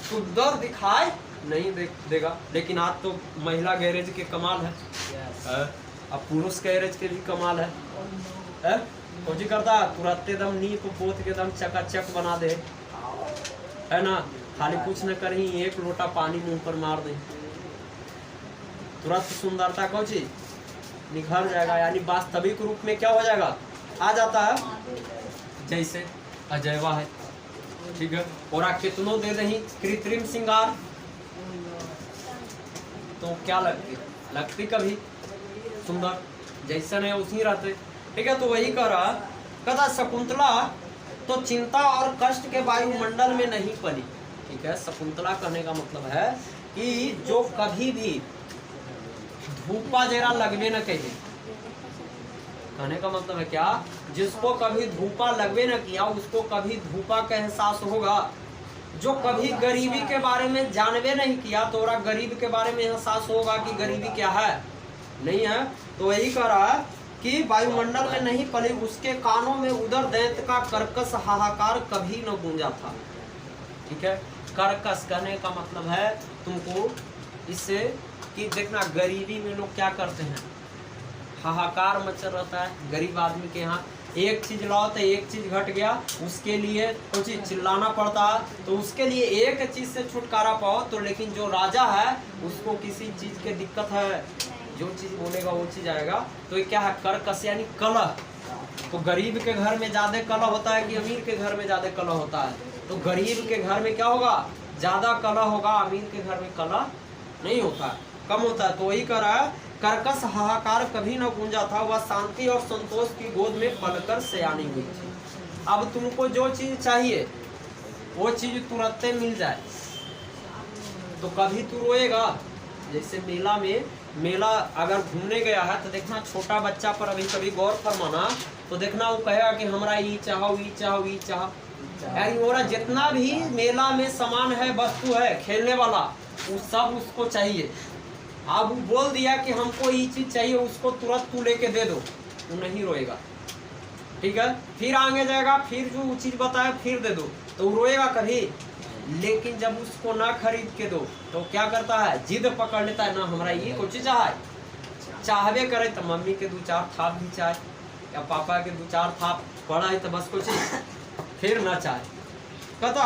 सुंदर दिखाई नहीं देगा। लेकिन आज तो महिला गैरेज के कमाल है, अब पुरुष गैरेज के भी कमाल है। खोजी करता तुरंत दम नीप पोत के दम चकाचक बना दे, है ना, खाली कुछ न करी, एक लोटा पानी मुंह पर मार दे, तुरंत सुंदरता कौची निखर जाएगा। यानी वास्तविक रूप में क्या हो जाएगा, आ जाता है जैसे अजयवा है। ठीक है, और आप कितनों दे रही कृत्रिम श्रृंगार, तो क्या लगती कभी सुंदर, जैसा नहीं उसी रहते। ठीक है, तो वही कह रहा, कहता शकुंतला तो चिंता और कष्ट के वायुमंडल में नहीं पली। ठीक है, शकुंतला कहने का मतलब है कि जो कभी भी धूपा जरा लगवे न कहे, कहने का मतलब है क्या, जिसको कभी धूपा लगवे न किया उसको कभी धूपा का एहसास होगा। जो कभी गरीबी के बारे में जानवे नहीं किया तो गरीब के बारे में एहसास होगा कि गरीबी क्या है, नहीं है। तो वही कह रहा है कि वायुमंडल में नहीं पली, उसके कानों में उदर दैत्य का कर्कश हाहाकार कभी न गूंजा था। ठीक है, कर्कश कहने का मतलब है तुमको इससे कि देखना गरीबी में लोग क्या करते हैं, हाहाकार मचल रहता है गरीब आदमी के यहाँ। एक चीज लाओ तो एक चीज घट गया, उसके लिए कुछ चिल्लाना पड़ता है, तो उसके लिए एक चीज से छुटकारा पाओ। तो लेकिन जो राजा है उसको किसी चीज की दिक्कत है, जो चीज बोलेगा वो चीज आएगा। तो ये क्या है, कर्कश यानी कलह। तो गरीब के घर में ज्यादा कलह होता है कि अमीर के घर में ज्यादा कलह होता है? तो गरीब के घर में क्या होगा, ज्यादा कलह होगा, अमीर के घर में कलह नहीं होता, कम होता है। तो वही कर रहा है, कर्कश हाहाकार कभी न गूंजा था, वह शांति और संतोष की गोद में पलकर सयानी हुई थी। अब तुमको जो चीज चाहिए वो चीज तुरंत मिल जाए तो कभी तू रोएगा? जैसे मेला में, मेला अगर घूमने गया है तो देखना छोटा बच्चा पर अभी कभी गौर फरमाना, तो देखना वो कहेगा कि हमरा ये चाहो, ये चाहो, ये चाहो। यानी वो जितना भी मेला में सामान है, वस्तु है खेलने वाला, वो सब उसको चाहिए। अब वो बोल दिया कि हमको ये चीज चाहिए, उसको तुरंत तू लेके दे दो, वो नहीं रोएगा, ठीक है। फिर आगे जाएगा, फिर जो चीज बताया फिर दे दो, तो वो रोएगा कभी? लेकिन जब उसको ना खरीद के दो तो क्या करता है, जिद पकड़ लेता है, ना हमरा ये कुछ चाहबे करे तो मम्मी के 2-4 थाप भी चाहे, या पापा के 2-4 थाप पड़ा है तो बस कुछ फिर ना चाहे। कहता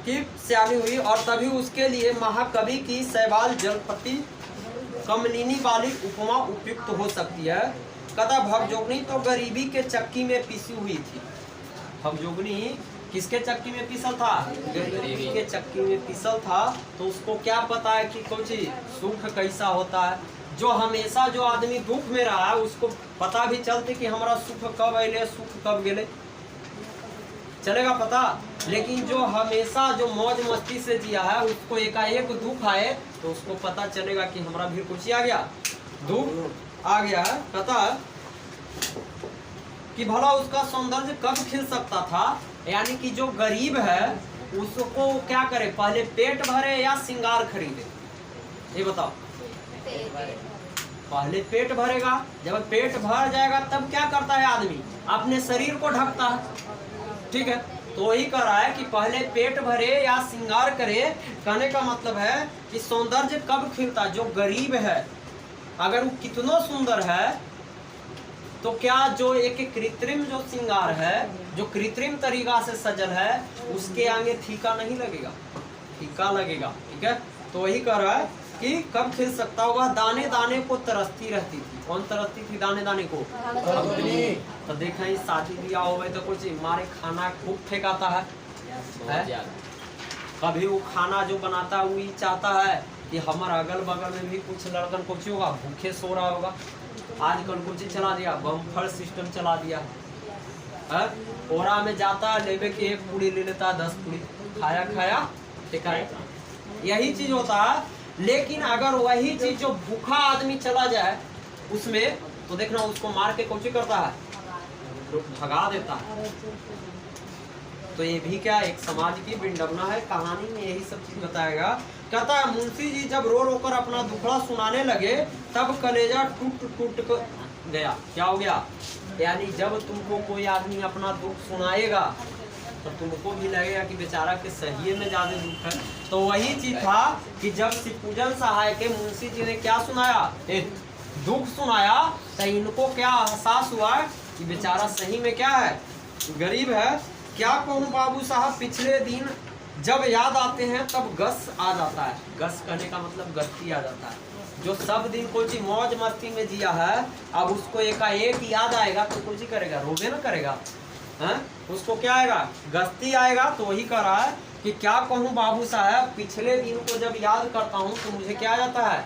कि सियानी हुई और तभी उसके लिए महाकवि की शैवाल जलपति कमलिनी वाली उपमा उपयुक्त हो सकती है। कहता भगजोगनी तो गरीबी के चक्की में पिसी हुई थी। भगजोगनी किसके चक्की में पिसल था? गरीबी के चक्की में पिसल था। तो उसको क्या पता है कि कुछ सुख कैसा होता है। जो हमेशा जो आदमी दुख में रहा है उसको पता भी चलते कि हमारा सुख कब अले, सुख कब गेले, चलेगा पता। लेकिन जो हमेशा जो मौज मस्ती से जिया है उसको एकाएक दुख आए तो उसको पता चलेगा कि हमारा भी कुछ आ गया, दुख आ गया। पता कि भला उसका सौंदर्य कब खिल सकता था। यानी कि जो गरीब है उसको क्या करे, पहले पेट भरे या श्रृंगार खरीदे? ये बताओ। पहले पेट भरेगा, जब पेट भर जाएगा तब क्या करता है आदमी, अपने शरीर को ढकता है, ठीक है। तो वही कर रहा है कि पहले पेट भरे या श्रृंगार करे। कहने का मतलब है कि सौंदर्य कब खिलता, जो गरीब है अगर वो कितना सुंदर है तो क्या जो एक कृत्रिम जो श्रृंगार है, जो कृत्रिम तरीका से सजल है, उसके आगे फीका नहीं लगेगा, फीका लगेगा, ठीक है। तो वही कह रहा है कि कब खिल सकता होगा। दाने दाने को तरसती रहती थी। कौन तरसती थी दाने दाने को? तो देखा ही शादी ब्याह हो तो कुछ मारे खाना खूब फेंकाता है? कभी वो खाना जो बनाता है वो चाहता है कि हमारे अगल बगल में भी कुछ लड़कन कुछ होगा भूखे सो रहा होगा। आजकल कुछ चला दिया, बम्फर सिस्टम चला दिया है। ओरा में जाता है, लेवे के 1 पूड़ी ले लेता है, 10 पूड़ी खाया खाया ठीक है, यही चीज होता है। लेकिन अगर वही चीज जो भूखा आदमी चला जाए उसमें, तो देखना उसको मार के कुछ करता है, भगा देता है। तो ये भी क्या एक समाज की विडंबना है। कहानी में यही सब चीज बताएगा। कहता है मुंशी जी जब रो रो कर अपना दुखड़ा सुनाने लगे तब कलेजा टूट टूट कर गया। क्या हो गया? यानी जब तुमको कोई आदमी अपना दुख सुनाएगा तो तुमको भी लगेगा कि बेचारा के सही में ज्यादा दुख है। तो वही चीज था कि जब शिवपूजन सहाय के मुंशी जी ने क्या सुनाया, दुख सुनाया, तो इनको क्या एहसास हुआ कि बेचारा सही में क्या है, गरीब है। क्या कहूँ बाबू साहब, पिछले दिन जब याद आते हैं तब गस आ जाता है। गस करने का मतलब गस्ती आ जाता है। जो सब दिन कुछ मौज मस्ती में जिया है, अब उसको एकाएक याद आएगा तो कुछ ही करेगा, रोबे ना करेगा है? उसको क्या आएगा, गस्ती आएगा। तो वही कर रहा है कि क्या कहूँ बाबू साहब, पिछले दिन को जब याद करता हूँ तो मुझे क्या आ जाता है,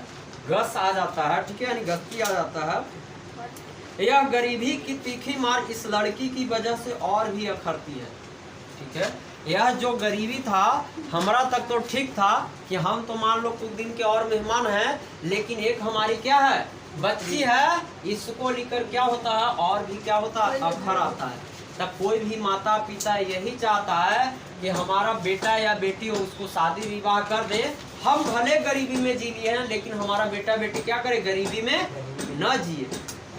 गस आ जाता है, ठीक है, यानी गस्ती आ जाता है। यह गरीबी की तीखी मार इस लड़की की वजह से और भी अखरती है, ठीक है। यह जो गरीबी था हमारा तक तो ठीक था कि हम तो मान लो कुछ दिन के और मेहमान हैं, लेकिन एक हमारी क्या है, बच्ची है, इसको लेकर क्या होता है और भी क्या होता है, अखर आता है। तब कोई भी माता पिता यही चाहता है कि हमारा बेटा या बेटी हो उसको शादी विवाह कर दे। हम भले गरीबी में जी लिए हैं लेकिन हमारा बेटा बेटी क्या करे, गरीबी में न जिए।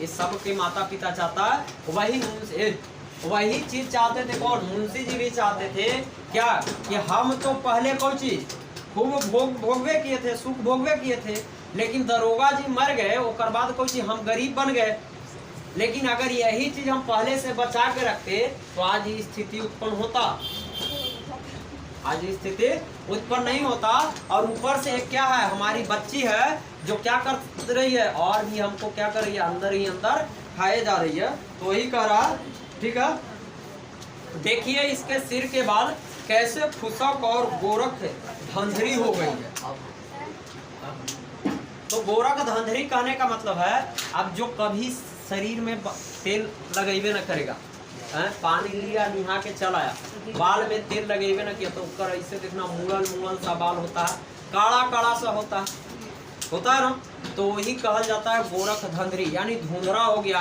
ये सब के माता पिता चाहता है। वही चीज चाहते थे कौन, मुंशी जी भी चाहते थे क्या कि हम तो पहले कोई चीज खूब भोगवे किए थे, सुख भोगवे किए थे, लेकिन दरोगा जी मर गए, उसके बाद कोई चीज हम गरीब बन गए। लेकिन अगर यही चीज हम पहले से बचा के रखते तो आज ये स्थिति उत्पन्न होता, आज ये स्थिति उत्पन्न नहीं होता। और ऊपर से एक क्या है, हमारी बच्ची है जो क्या कर रही है, और भी हमको क्या कर रही है, अंदर ही अंदर खाए जा रही है। तो वही कह रहा, ठीक है। देखिए इसके सिर के बाल कैसे फुसक और गोरख धंधरी हो गई है। तो गोरख धंधरी कहने का मतलब है, अब जो कभी शरीर में तेल लगेबे न करेगा, पानी लिया निहा के चला आया, बाल में तेल लगेबे न किया, तो ऊपर ऐसे देखना मुड़ल मुड़ल सा बाल होता है, काला काला सा होता है ना। तो वही कहल जाता है गोरख धंधरी, यानी धुंधरा हो गया।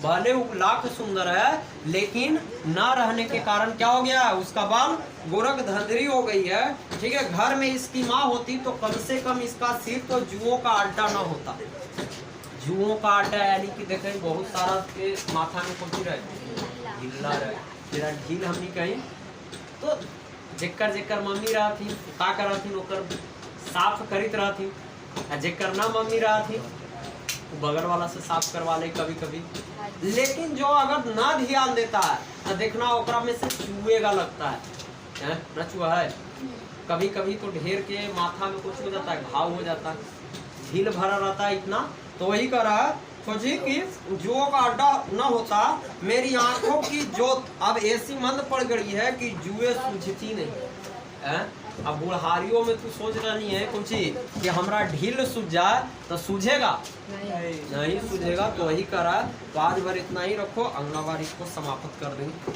भले वो लाख सुंदर है लेकिन ना रहने के कारण क्या हो गया, उसका बाल गोरख धंधरी हो गई है। ठीक है, घर में इसकी माँ होती तो कम से कम इसका सिर तो जुओं का अड्डा ना होता। जुओं का अड्डा यानी कि देखे बहुत सारा के माथा में कुछ रहे, ढीला रहे, तेरा ढील हमनी कहीं तो जेकर जेकर मम्मी रहती का करती ओकर साफ करित रहती, जेकर ना मम्मी रहती बगल वाला से साफ करवा ले कभी कभी। लेकिन जो अगर ना ध्यान देता है तो देखना ओकरा में से चूहेगा लगता है ना, चूहा है कभी कभी तो ढेर के माथा में कुछ हो जाता है, घाव हो जाता है, झील भरा रहता है इतना। तो वही कर रहा है, सोचिए कि जुओं का अड्डा न होता, मेरी आंखों की जोत अब ऐसी मंद पड़ गई है कि जुए सूझती नहीं है। अब बुढ़ारियों में तू सोच रही है कुछ कि हमारा ढील सूझ जाए तो सूझेगा नहीं सूझेगा। तो वही करा, तो आज भर इतना ही रखो, अगला बार इसको समाप्त कर देंगे।